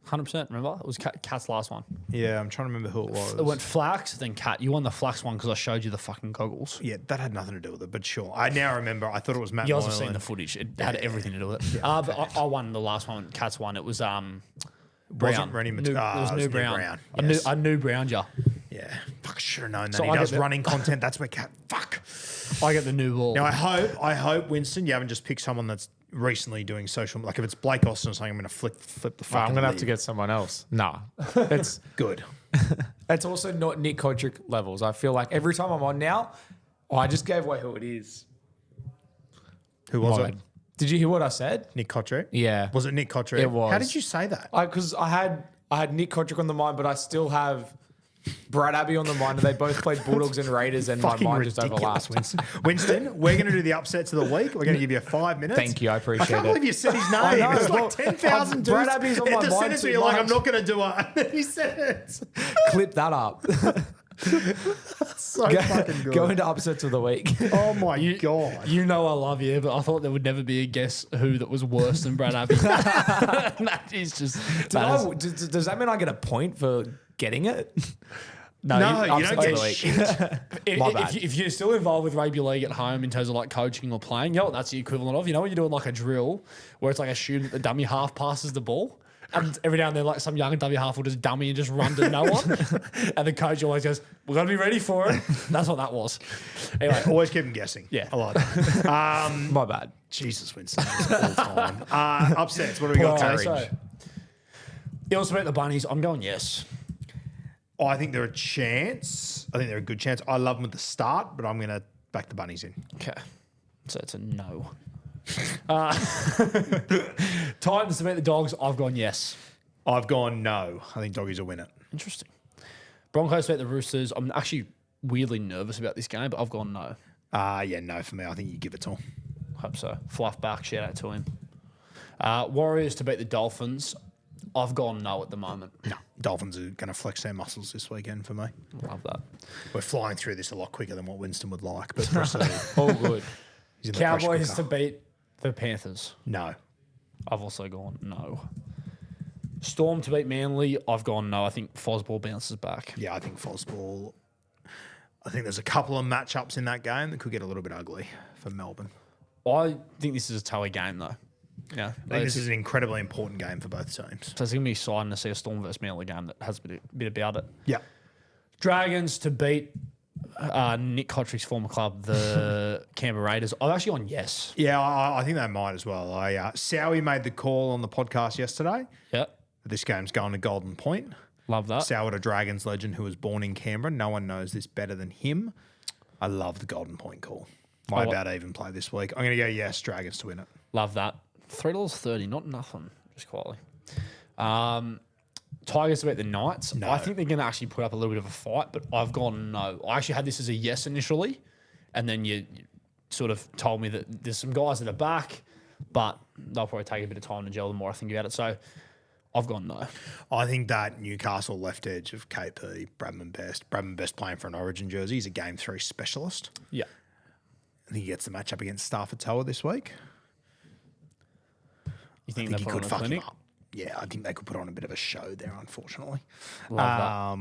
100%. Remember, it was Cat's last one. Yeah, I'm trying to remember who it was. It went Flax, then Cat. You won the Flax one because I showed you the fucking goggles. Yeah, that had nothing to do with it, but sure. I now remember. I thought it was Matt You also Moylan. seen the footage. It had everything to do with it. But I won the last one. Cat's won. It was Brown. Wasn't Rennie New, it was it New was Brown. Yes. I knew Brown, yeah. Yeah. Fuck, I should have known that. So He I does get the- running content. That's where Cat. Fuck. I get the new ball. Now, I hope, Winston, you haven't just picked someone that's recently doing social. Like, if it's Blake Austin or something, I'm going to flip the fucking I'm going to have to lead. get someone else. Nah. It's Good. it's also not Nick Kodrick levels. I feel like every time I'm on now, I just gave away who it is. Who was My it? bad. Did you hear what I said? Nick Kotrick? Yeah. Was it Nick Kotrick? It was. How did you say that? Because I had Nick Kodrick on the mind, but I still have Brad Abbey on the mind, and they both played Bulldogs and Raiders, and my Fucking mind just ridiculous, overlapped. Winston, we're going to do the upsets of the week. We're going to give you 5 minutes. Thank you, I appreciate I can't it. believe you said his name. I know, It's like well, 10,000 Brad dudes. Abbey's on At my the mind sentence too where you're like, much. I'm not going to do it. And then he said it. Clip that up. So fucking good. Go into upsets of the week. Oh my God. You know I love you, but I thought there would never be a Guess Who that was worse than Brad Abbey. That is just... Does that mean I get a point for getting it? No, you don't upsets get of the week. shit. My bad. If you're still involved with rugby league at home in terms of like coaching or playing, you know what that's the equivalent of? You know when you're doing like a drill where it's like a student, the dummy half passes the ball, and every now and then like some young dummy half will just dummy and just run to no one, and the coach always goes, "We're gonna be ready for it." That's what that was. Anyway, Always keep them guessing. Yeah. I like that. My bad. Jesus, Winston. That's all time. Upsets. What do we got, okay, Terry? so Eels to beat the Bunnies. I'm going yes. I think they're a chance. I think they're a good chance. I love them at the start, but I'm going to back the Bunnies in. Okay, so it's a no. Titans to beat the Dogs. I've gone yes. I've gone no. I think Doggies will win it. Interesting. Broncos beat the Roosters. I'm actually weirdly nervous about this game, but I've gone no. Yeah, no for me. I think you give it to them. Hope so. Fluff back. Shout out to him. Warriors to beat the Dolphins. I've gone no at the moment. No, Dolphins are going to flex their muscles this weekend for me. Love that. We're flying through this a lot quicker than what Winston would like, but proceed. All good. He's in the pressure Cowboys cooker. to beat the Panthers. No. I've also gone no. Storm to beat Manly. I've gone no. I think Fosball bounces back. Yeah, I think Fosball. I think there's a couple of matchups in that game that could get a little bit ugly for Melbourne. I think this is a toughy game though. Yeah, I think this is an incredibly important game for both teams. So it's going to be exciting to see a Storm versus Manly game that has a bit about it. Yeah. Dragons to beat Nick Kotrick's former club, the Canberra Raiders. I've actually gone yes. Yeah, I think they might as well. Sowie made the call on the podcast yesterday. Yeah, This game's going to Golden Point. love that. Sowie, a Dragons legend who was born in Canberra. No one knows this better than him. I love the Golden Point call. Might about even play this week. I'm going to go yes, Dragons to win it. Love that. $3.30, not nothing, just quietly. Tigers to beat the Knights. No. I think they're going to actually put up a little bit of a fight, but I've gone no. I actually had this as a yes initially, and then you sort of told me that there's some guys at the back, but they'll probably take a bit of time to gel the more I think about it. So I've gone no. I think that Newcastle left edge of KP, Bradman Best playing for an Origin jersey. He's a Game 3 specialist. Yeah. I think he gets the matchup against Stafford Tower this week. You think I think they he put could on a fuck him clinic? up. Yeah, I think they could put on a bit of a show there, unfortunately. Love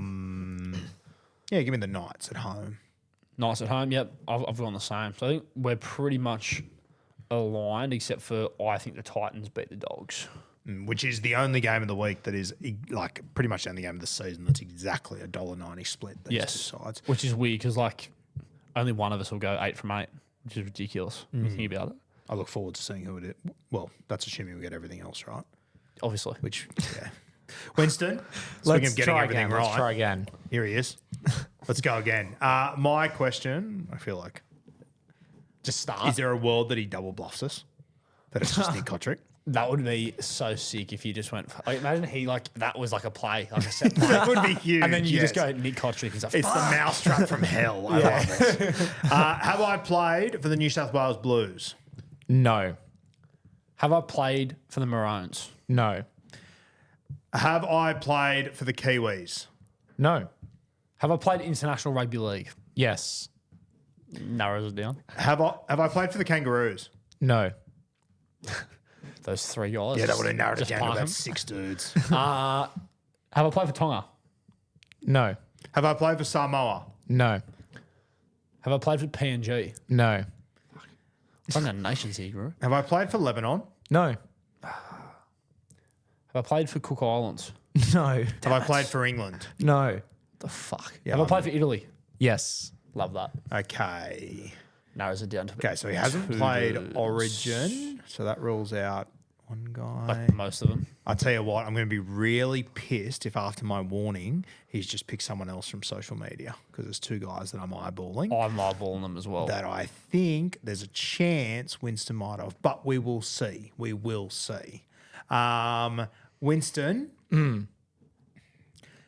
Yeah, give me the Knights at home. Nice at home. Yep, I've gone the same. So I think we're pretty much aligned, except for I think the Titans beat the Dogs. Which is the only game of the week that is like pretty much the only game of the season that's exactly a $1.90 split. These two sides. Which is weird because like only one of us will go 8 from 8, which is ridiculous. When you think about it, I look forward to seeing who it is. Well, that's assuming we get everything else right. obviously. Which, yeah. Winston, speaking of getting everything right. Let's try again. Here he is. Let's go again. My question, I feel like, Just start. is there a world that he double bluffs us? That it's just Nick Kotrick? That would be so sick if you just went. Like, imagine he like that was like a play, like a set play. That would be huge. And then you yes. just go Nick Kotrick. He's like, It's the mousetrap from hell. I love it. Have I played for the New South Wales Blues? No. have I played for the Maroons? No. Have I played for the Kiwis? No. Have I played international rugby league? Yes. Narrows it down. Have I played for the Kangaroos? No. Those three guys. Yeah, that would have narrowed it Just down to park about 'em. 6 dudes. Have I played for Tonga? No. Have I played for Samoa? No. Have I played for PNG? No. I'm a nations here, bro. Have I played for Lebanon? No. Have I played for Cook Islands? No. Have I played for England? No. The fuck? Yeah, have I I'm- played for Italy? Yes. Love that. Okay. Narrows it down to Okay, so he hasn't two played dudes. Origin, so that rules out one guy. Like most of them. I'll tell you what, I'm going to be really pissed if after my warning, he's just picked someone else from social media because there's 2 guys that I'm eyeballing I'm eyeballing them as well. that I think there's a chance Winston might have, but we will see. We will see. Winston,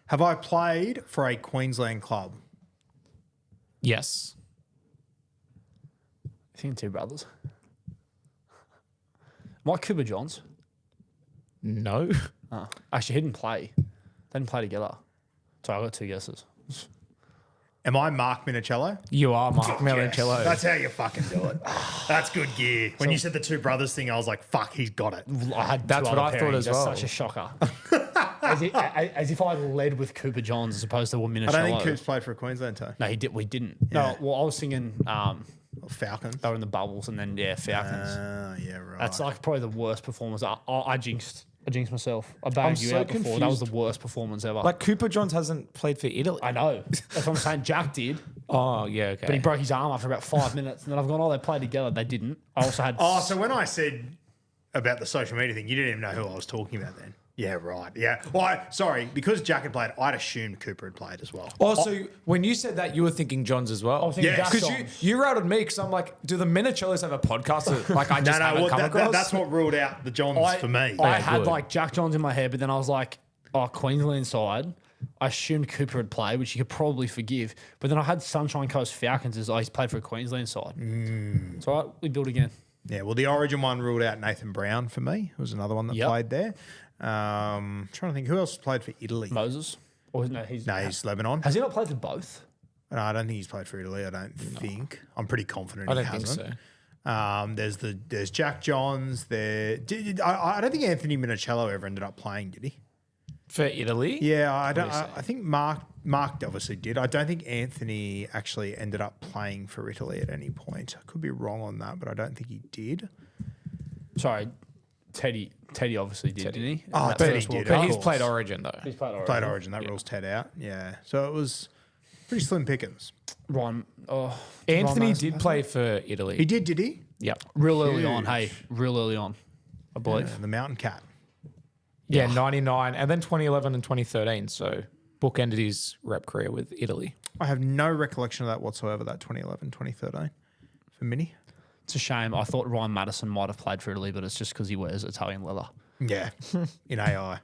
have I played for a Queensland club? Yes. I think 2 brothers. Mike Cooper Johns. No. Actually, he didn't play. They didn't play together. So I got 2 guesses. Am I Mark Minicello? You are Mark Melancello. That's how you fucking do it. That's good gear. When you said the 2 brothers thing, I was like, fuck, he's got it. I had That's 2 what other I thought pairings. as That's well. such a shocker. as if I led with Cooper Johns as opposed to Minicello. I don't think Coop's played for a Queensland team. No, he did. We didn't. Yeah. No, well, I was thinking Falcons. they were in the bubbles, and then Falcons. Yeah, right. That's like probably the worst performance. I jinxed myself. I bagged you so out before. That was confused. the worst performance ever. Like Cooper Johns hasn't played for Italy. I know. That's what I'm saying. Jack did, Oh, yeah, okay. but he broke his arm after about 5 minutes. And then I've gone, they played together. They didn't. I also had. Oh, so when I said about the social media thing, you didn't even know who I was talking about then. Yeah, right. Yeah. Well, sorry, because Jack had played, I'd assumed Cooper had played as well. Also, when you said that, you were thinking Johns as well. I was thinking Yeah, Jack Because Johns. you rattled me because I'm like, do the Minicellos have a podcast that like I just haven't come across? that's what ruled out the Johns for me. I Okay, had good. like Jack Johns in my head, but then I was like, Queensland side. I assumed Cooper had played, which you could probably forgive. But then I had Sunshine Coast Falcons as he's played for a Queensland side. It's all right. We build again. Yeah, well, the Origin one ruled out Nathan Brown for me. It was another one that Yep. played there. Trying to think who else played for Italy. Moses. Or no, He's Lebanon. has he not played for both? No, I don't think he's played for Italy. I don't think. I'm pretty confident I he don't think hasn't. so. There's Jack Johns. I don't think Anthony Minicello ever ended up playing, did he? For Italy? Yeah, I don't. do you I think Mark obviously did. I don't think Anthony actually ended up playing for Italy at any point. I could be wrong on that, but I don't think he did. Sorry, Teddy obviously did, didn't he? Oh, That Teddy first World did. Cup. But he's course. played Origin, though. He's played Origin. Played Origin. That rules Ted out. Yeah, so it was pretty slim pickings. Ryan. Anthony Ryan did play for Italy. He did he? Yep. real early on. Hey, real early on, I believe. The Mountain Cat. Yeah, 99, and then 2011 and 2013. So bookended his rep career with Italy. I have no recollection of that whatsoever. That 2011, 2013 for Mini. It's a shame. I thought Ryan Madison might have played for Italy, but it's just because he wears Italian leather. Yeah, in AI.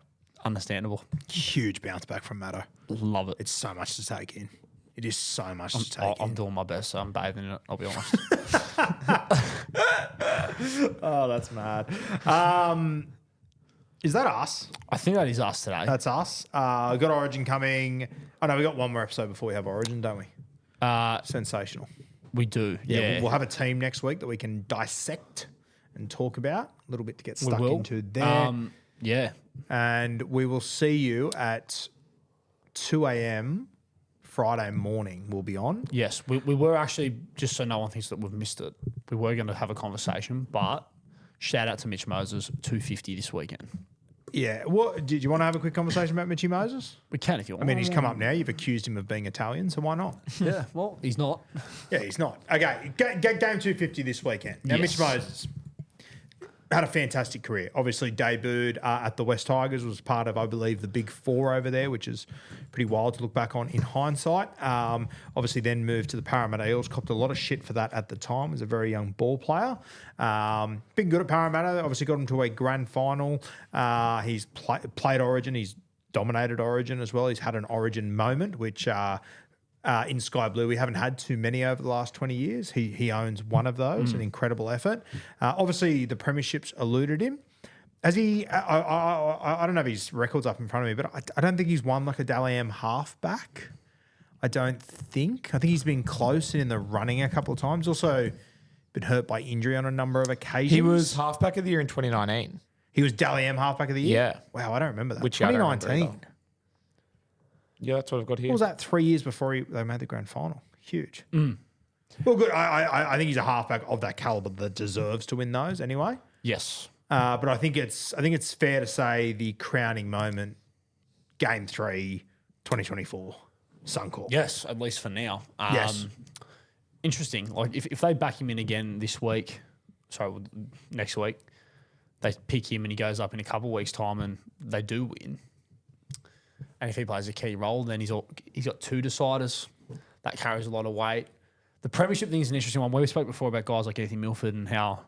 Understandable. Huge bounce back from Matto. Love it. It's so much to take in. It is so much to take I'm in. doing my best, so I'm bathing in it. I'll be honest. Oh, that's mad. Is that us? I think that is us today. That's us. Got Origin coming. Oh, no, we got one more episode before we have Origin, don't we? Sensational. We do. Yeah, Yeah. we'll have a team next week that we can dissect and talk about a little bit to get stuck will. into there. Yeah. And we will see you at 2 a.m. Friday morning. We'll be on. Yes. We were actually, just so no one thinks that we've missed it, we were going to have a conversation, but shout out to Mitch Moses, 250 this weekend. Yeah. What did you want to have a quick conversation about Mitchy Moses? We can if you want. I mean, he's come up now. You've accused him of being Italian, so why not? Yeah, well, he's not. Yeah, he's not. Okay, game 250 this weekend. Now, Yes. Mitch Moses had a fantastic career. Obviously, debuted at the West Tigers, was part of, I believe, the Big Four over there, which is pretty wild to look back on in hindsight. Obviously, then moved to the Parramatta Eels, copped a lot of shit for that at the time. Was a very young ball player. Been good at Parramatta. Obviously, got him to a grand final. He's played Origin. He's dominated Origin as well. He's had an Origin moment, which in Sky Blue, we haven't had too many over the last 20 years. He owns one of those, an incredible effort. Obviously, the premierships eluded him. Has he? I don't have his records up in front of me, but I don't think he's won like a Dally M halfback. I don't think. I think he's been close in the running a couple of times. Also, been hurt by injury on a number of occasions. He was halfback of the year in 2019. He was Dally M halfback of the year. Yeah. Wow, I don't remember that. Which I don't remember 2019. Yeah, that's what I've got here. What was that? 3 years before they made the grand final. Huge. Well, good. I think he's a halfback of that caliber that deserves to win those anyway. Yes. But I think it's fair to say the crowning moment, Game 3, 2024, Suncorp. Yes, at least for now. Yes. Interesting. Like if they back him in again this week, next week, they pick him and he goes up in a couple of weeks' time and they do win. And if he plays a key role, then he's got two deciders. That carries a lot of weight. The premiership thing is an interesting one. We spoke before about guys like Anthony Milford and how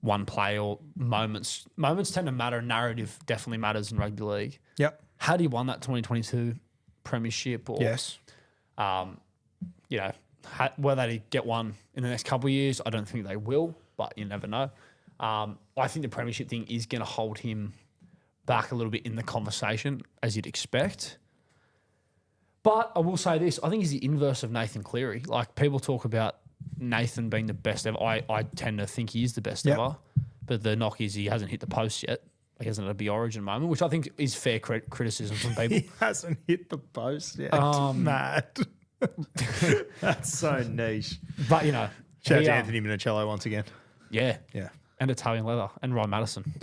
one play or moments tend to matter. Narrative definitely matters in rugby league. Yep. Had he won that 2022 premiership or Yes. whether they get one in the next couple of years, I don't think they will, but you never know. I think the premiership thing is going to hold him back a little bit in the conversation, as you'd expect. But I will say this, I think he's the inverse of Nathan Cleary. Like, people talk about Nathan being the best ever. I tend to think he is the best ever. But the knock is he hasn't hit the post yet. He hasn't had a big Origin moment, which I think is fair criticism from people. He hasn't hit the post yet. Mad. That's so niche. But, Shout out to Anthony Minicello once again. Yeah. Yeah. And Italian leather and Ryan Madison.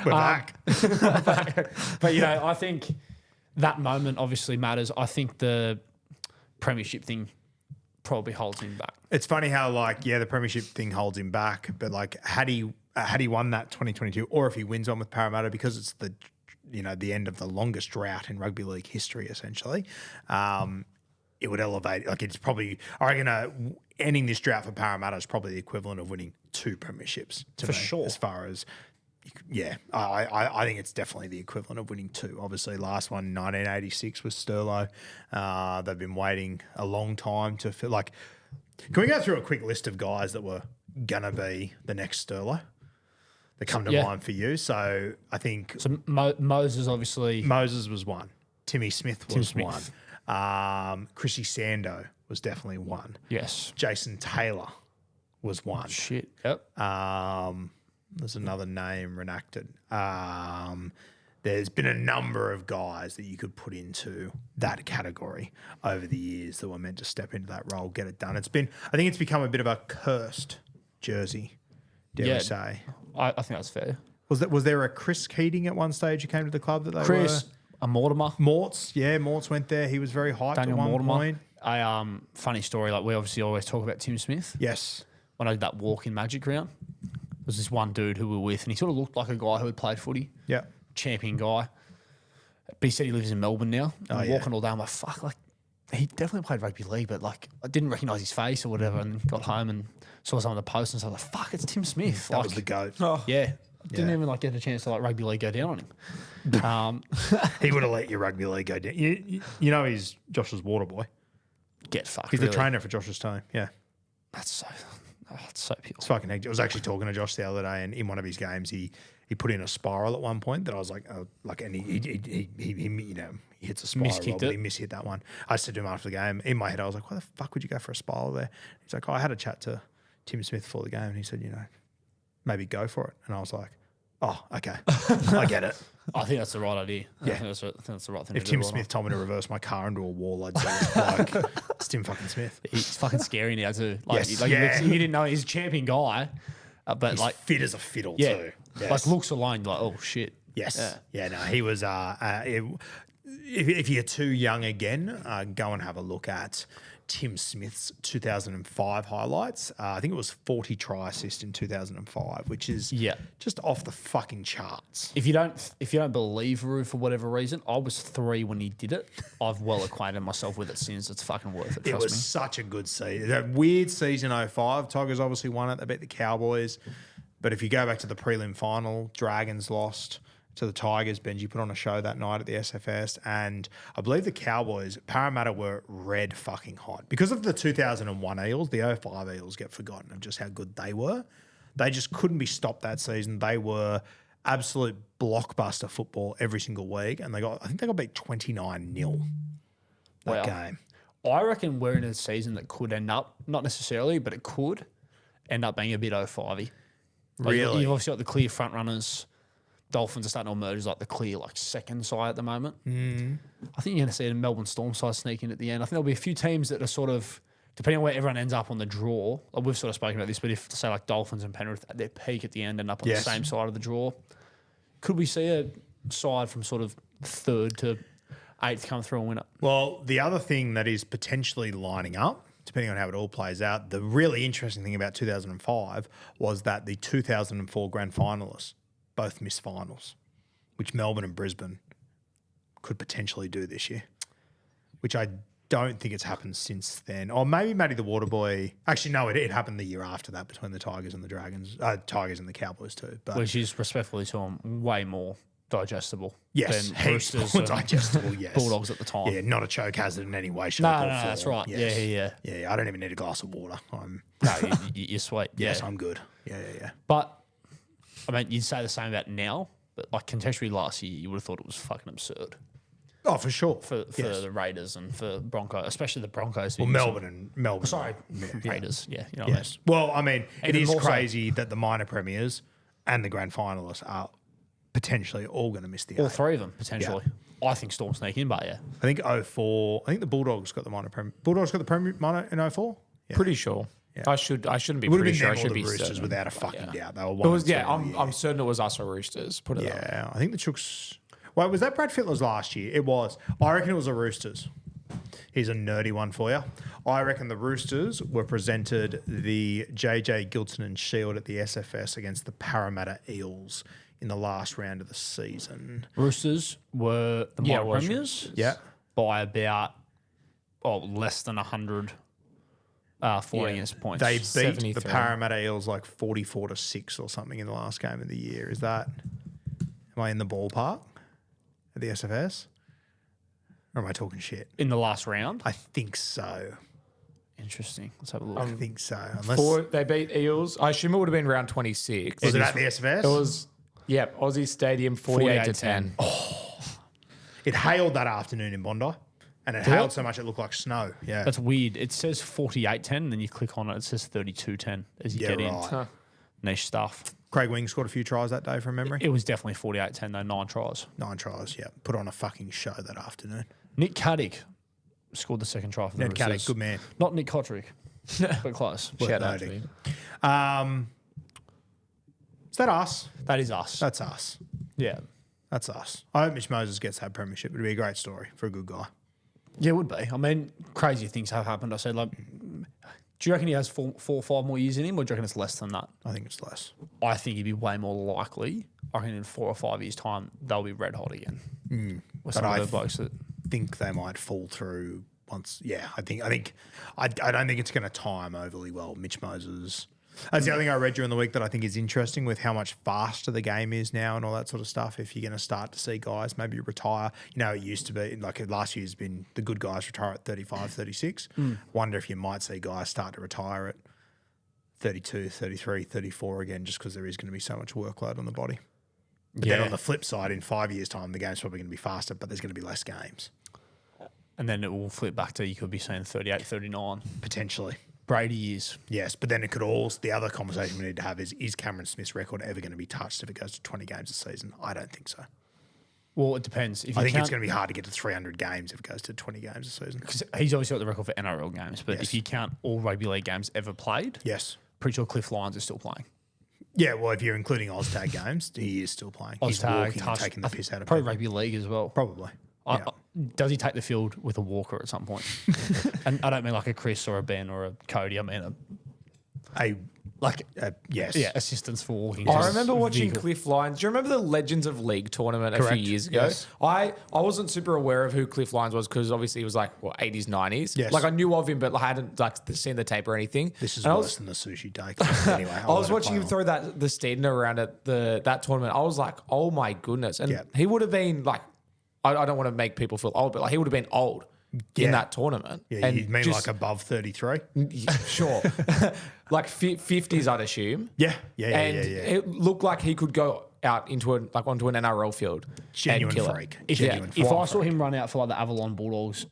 We're back. But, I think that moment obviously matters. I think the premiership thing probably holds him back. It's funny how, the premiership thing holds him back, but had he won that 2022, or if he wins one with Parramatta, because it's the end of the longest drought in rugby league history, essentially, it would elevate. It's probably, I reckon, ending this drought for Parramatta is probably the equivalent of winning 2 premierships to me, sure. As far as, I think it's definitely the equivalent of winning 2. Obviously, last one, 1986, was Sterlo. They've been waiting a long time to feel like. Can we go through a quick list of guys that were gonna be the next Sterlo that come to mind for you? So I think Moses, obviously. Moses was one. Timmy Smith was one. Chrissy Sando was definitely one. Yes. Jason Taylor was one. Shit. Yep. There's another name renacted. There's been a number of guys that you could put into that category over the years that were meant to step into that role, get it done. I think it's become a bit of a cursed jersey, dare I say. I think that's fair. Was there a Chris Keating at one stage who came to the club that they were? A Mortimer. Morts went there. He was very hyped Daniel at one Mortimer. point. Funny story, we obviously always talk about Tim Smith. Yes. When I did that walk in Magic Round, there was this one dude who we were with, and he sort of looked like a guy who had played footy. Yeah. Champion guy. But he said he lives in Melbourne now. I'm walking all day, I'm like, fuck, he definitely played rugby league, but I didn't recognise his face or whatever, and got home and saw some of the posts and so I was like, fuck, it's Tim Smith. That was the GOAT. Yeah. Didn't even get a chance to rugby league go down on him. He would have let your rugby league go down. You know he's Josh's water boy. get fucked. He's really. the trainer for Josh's team. Yeah. That's so. Oh, it's so pure. It's fucking hectic. I was actually talking to Josh the other day, and in one of his games, he put in a spiral at one point that I was like, and he he hits a spiral, Miskicked but it. he mishit that one. I said to him after the game, in my head, I was like, why the fuck would you go for a spiral there? He's like, I had a chat to Tim Smith before the game, and he said, maybe go for it. And I was like, oh, okay, I get it. I think that's the right idea. Yeah. I think that's the right thing If to Tim do. Smith told me to reverse my car into a wall, I'd say it's like it's Tim fucking Smith. He's fucking scary now too. Like, Yes. like Yeah. you didn't know he's a champion guy, but He's like fit as a fiddle yeah, too. Yes. like looks alone, you're like oh shit. Yes. Yeah. No, he was. If you're too young again, go and have a look at Tim Smith's 2005 highlights. I think it was 40 try assist in 2005, which is just off the fucking charts. If you don't believe Roo for whatever reason, I was 3 when he did it. I've well acquainted myself with it since. It's fucking worth it. It Trust was me. such a good season. A weird season 05. Tigers obviously won it. They beat the Cowboys. But if you go back to the prelim final, Dragons lost to the Tigers. Benji put on a show that night at the SFS. And I believe the Cowboys, Parramatta were red fucking hot. Because of the 2001 Eels, the 05 Eels get forgotten of just how good they were. They just couldn't be stopped that season. They were absolute blockbuster football every single week. And I think they got beat 29-0 that game. I reckon we're in a season that could end up, not necessarily, but it could end up being a bit 05-y. Like Really? You've obviously got the clear front runners. Dolphins are starting to emerge as like the clear second side at the moment. I think you're going to see a Melbourne Storm side sneak in at the end. I think there'll be a few teams that are sort of, depending on where everyone ends up on the draw, like we've sort of spoken about this, but if, say, like Dolphins and Penrith at their peak at the end end up on the same side of the draw, could we see a side from sort of 3rd to 8th come through and win it? Well, the other thing that is potentially lining up, depending on how it all plays out, the really interesting thing about 2005 was that the 2004 grand finalists both missed finals, which Melbourne and Brisbane could potentially do this year, which I don't think it's happened since then. Or maybe Matty the Waterboy. Actually, no, it happened the year after that between the Tigers and the Dragons, Tigers and the Cowboys too. But Which is, respectfully to them, way more digestible yes, than heaps Roosters more and digestible. Yes, Bulldogs at the time. Yeah, not a choke hazard in any way, shape, No, or no, form. that's right. Yes. Yeah, I don't even need a glass of water. No, you're sweet. Yes, Yeah. I'm good. Yeah. But, I mean, you'd say the same about now, but like contextually last year, you would have thought it was fucking absurd Oh, for sure. for the Raiders and for Broncos, especially the Broncos. Well, Melbourne. Sorry, Yeah. Raiders. Yeah, you know Yes. Well, I mean, it Even is more so. crazy that the minor premiers and the grand finalists are potentially all going to miss the all eight. 3 of them, potentially. I think Storm sneak in, but yeah. I think 04. I think the Bulldogs got the minor premier. Bulldogs got the premier minor in 04. Yeah. Pretty sure. Yeah. I shouldn't be It would have pretty been sure. I them or should the be Roosters certain. without a fucking doubt. They were It one was, and two yeah, in the I'm year. certain it was us or Roosters. Put it up. Yeah, I think the Chooks. Well, was that Brad Fittler's last year? It was. I reckon it was the Roosters. Here's a nerdy one for you. I reckon the Roosters were presented the JJ Gilton and Shield at the SFS against the Parramatta Eels in the last round of the season. Roosters were the Yeah, minor it was premiers Yeah. by about less than 100 for against points. They beat 73. the Parramatta Eels like 44-6 or something in the last game of the year. Is that? Am I in the ballpark at the SFS? Or am I talking shit? in the last round. I think so. Interesting. Let's have a look. I think so. Unless They beat Eels. I assume it would have been round 26. was it at the SFS? It was, Aussie Stadium 48-10. It hailed that afternoon in Bondi, and it hailed so much it looked like snow. Yeah, That's weird. It says 48-10, and then you click on it, it says 32-10 as you get in. right. Niche stuff. Craig Wing scored a few tries that day from memory. It was definitely 48-10, though, 9 tries. 9 tries. Yeah, put on a fucking show that afternoon. Nick Caddick scored the second try for the Ned Caddick, Roosters. good man. Not Nick Kotrick, but close. Shout out to noting. him. Is that us? That is us. That's us. Yeah. That's us. I hope Mitch Moses gets that premiership. It'd be a great story for a good guy. Yeah, it would be. I mean, crazy things have happened. I said, like, do you reckon he has 4 or 5 more years in him, or do you reckon it's less than that? I think it's less. I think he'd be way more likely. I reckon in 4 or 5 years' time, they'll be red hot again. With some But of the blokes that. Think they might fall through once. Yeah, I don't think it's going to time overly well. Mitch Moses That's the other thing I read during the week that I think is interesting with how much faster the game is now and all that sort of stuff. If you're going to start to see guys maybe retire, it used to be like last year's been the good guys retire at 35, 36. Wonder if you might see guys start to retire at 32, 33, 34 again, just because there is going to be so much workload on the body. But then on the flip side, in 5 years' time, the game's probably going to be faster, but there's going to be less games. And then it will flip back to, you could be saying 38, 39. Potentially. Brady years. Yes, but then it could also, the other conversation we need to have is Cameron Smith's record ever going to be touched if it goes to 20 games a season? I don't think so. Well, it depends. I think it's going to be hard to get to 300 games if it goes to 20 games a season. Because he's obviously got the record for NRL games, but if you count all rugby league games ever played, yes, pretty sure Cliff Lyons is still playing. Yeah, well, if you're including Oztag games, he is still playing. He's walking and taking the piss out of probably people. rugby league as well. Probably. Yeah. Does he take the field with a walker at some point? And I don't mean like a Chris or a Ben or a Cody. I mean yes. Yeah, assistance for walking. I remember watching Cliff Lyons. Do you remember the Legends of League tournament a few years ago? Yes. I wasn't super aware of who Cliff Lyons was because obviously he was like 80s, 90s. Yes. Like I knew of him, but I hadn't seen the tape or anything. This is and worse than the sushi day. Anyway, I was watching him throw the Steedner around at that tournament. I was like, oh my goodness. And he would have been like, I don't want to make people feel old, but like he would have been old in that tournament. Yeah, and you mean like above 33? Sure. Like 50s, I'd assume. Yeah. And it looked like he could go out onto an NRL field. Genuine and kill freak. It. If I saw him run out for like the Avalon Bulldogs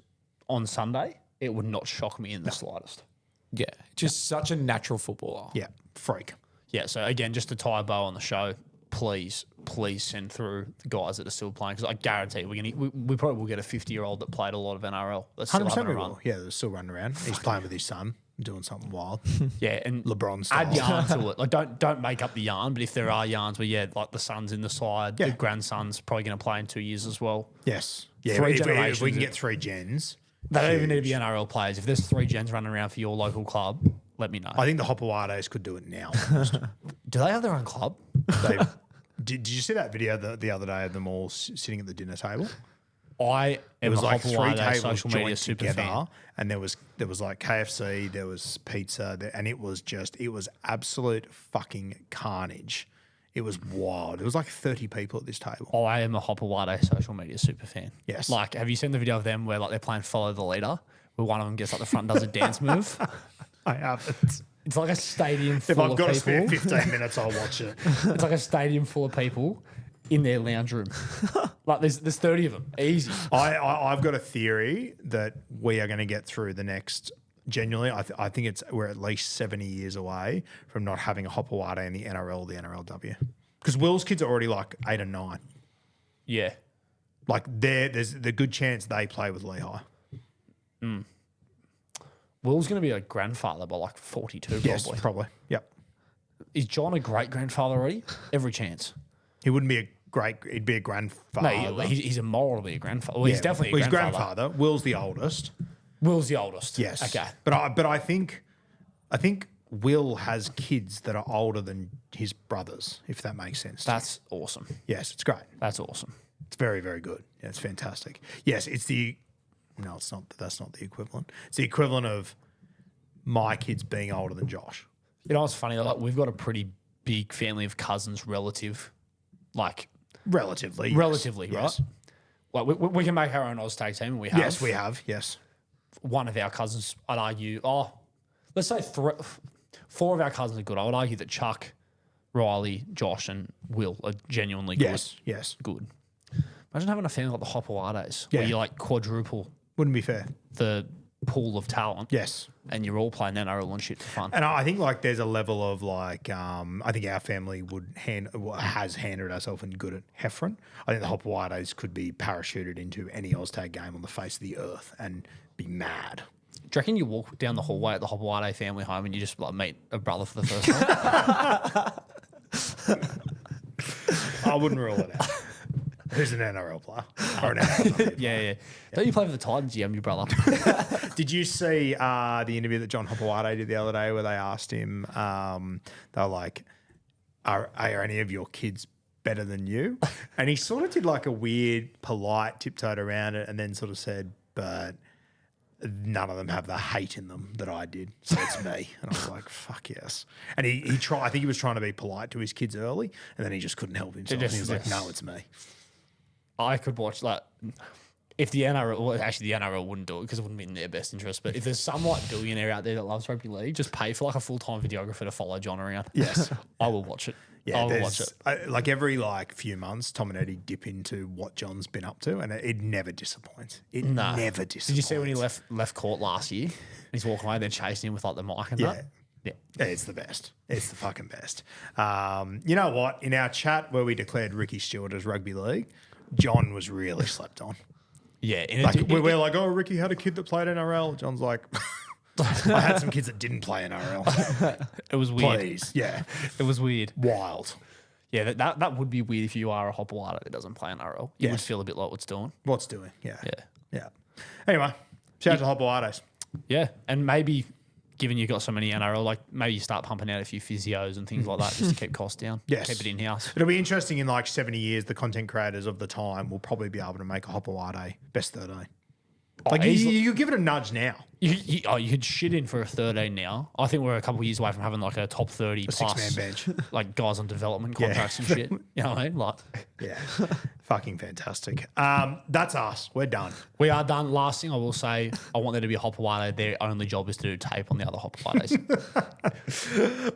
on Sunday, it would not shock me in the slightest. Yeah. Just such a natural footballer. Yeah, freak. Yeah, so again, just to tie a bow on the show, please send through the guys that are still playing, because I guarantee we probably will get a 50-year-old that played a lot of NRL. That's still 100% having we a run. will. Yeah, they're still running around. He's playing with his son, doing something wild. Yeah, and LeBron style. add yarn to it. Like don't make up the yarn, but if there are yarns where like the son's in the side, the grandson's probably going to play in 2 years as well. Yes. Yeah, Three if generations. we can get 3 gens. They don't even need to be NRL players. If there's 3 gens running around for your local club, let me know. I think the Hopawades could do it now. Do they have their own club? Did you see that video the other day of them all sitting at the dinner table? I It am was a like 3 Hopawade tables social media joined super together, fan. and there was like KFC, there was pizza, and it was absolute fucking carnage. It was wild. It was like 30 people at this table. I am a Hopawade social media super fan. Yes. Like, have you seen the video of them where like they're playing Follow the Leader, where one of them gets like the front and does a dance move? I haven't. It's like a stadium full If I've of got people. to spare 15 minutes, I'll watch it. It's like a stadium full of people in their lounge room. Like there's 30 of them. Easy. I've got a theory that we are going to get through the next. Genuinely, I think we're at least 70 years away from not having a Hopawade in the NRL or the NRLW. Because Will's kids are already like 8 and 9. Yeah. Like there's the good chance they play with Lehigh. Will's going to be a grandfather by like 42 probably. Yes, probably. Yep. Is John a great-grandfather already? Every chance. He wouldn't be he'd be a grandfather. No, he's immoral to be a grandfather. Well, he's definitely a he's grandfather. Will's the oldest. Will's the oldest. Yes. Okay. But I think Will has kids that are older than his brothers, if that makes sense. That's awesome. Yes, it's great. That's awesome. It's very, very good. Yeah, it's fantastic. Yes, it's not. That's not the equivalent. It's the equivalent of my kids being older than Josh. You know what's funny? Like we've got a pretty big family of cousins, relatively, right? Yes. Like we can make our own Oz tag team, and we have. Yes, we have. Yes. One of our cousins, I'd argue, let's say 4 of our cousins are good. I would argue that Chuck, Riley, Josh, and Will are genuinely good. Yes. Good. Imagine having a family like the Hopawades, Yeah. where you like quadruple Wouldn't be fair. the pool of talent. Yes. And you're all playing NRL and shit for fun. And I think like there's a level of like I think our family has handled ourselves and good at Heffron. I think the Hopawades could be parachuted into any Oztag game on the face of the earth and be mad. Do you reckon you walk down the hallway at the Hopawade family home and you just like meet a brother for the first time? I wouldn't rule it out. Who's an NRL player? Or an NRL player. Yeah. Don't you play for the Titans? Yeah, I'm your brother. Did you see the interview that John Hopawade did the other day where they asked him, they were like, are any of your kids better than you? And he sort of did like a weird, polite tiptoed around it and then sort of said, but none of them have the hate in them that I did. So it's me. And I was like, fuck yes. And he tried, I think he was trying to be polite to his kids early, and then he just couldn't help himself. And he was like, no, it's me. I could watch that. If the NRL, well, actually the NRL wouldn't do it because it wouldn't be in their best interest. But if there's some like billionaire out there that loves rugby league, just pay for like a full-time videographer to follow John around. Yes. I will watch it. Yeah, I will watch it. Like every few months, Tom and Eddie dip into what John's been up to, and it never disappoints. It never disappoints. Did you see when he left court last year? And he's walking away, then chasing him with like the mic and that? Yeah. It's the best. It's the fucking best. You know what? In our chat where we declared Ricky Stewart as rugby league, John was really slept on. Yeah. We're like, oh, Ricky had a kid that played NRL. John's like, I had some kids that didn't play NRL. It was weird. Please. Yeah. It was weird. Wild. Yeah, that would be weird if you are a Hopewada that doesn't play NRL. You would feel a bit like what's doing. What's doing. Yeah. Yeah. Yeah. Anyway, shout out to Hopewades. Yeah. And maybe, given you've got so many NRL, like maybe you start pumping out a few physios and things like that just to keep costs down. Yes. Keep it in-house. It'll be interesting in like 70 years, the content creators of the time will probably be able to make a Hopewade best 13. Like you give it a nudge now. You could shit in for a 13 now. I think we're a couple of years away from having like a top 30 plus. 6-man bench. Like guys on development contracts and shit. You know what I mean? Like, yeah. Fucking fantastic. That's us. We're done. we are done. Last thing I will say, I want there to be a Hopewade. Their only job is to do tape on the other Hopewades.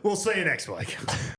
We'll see you next week.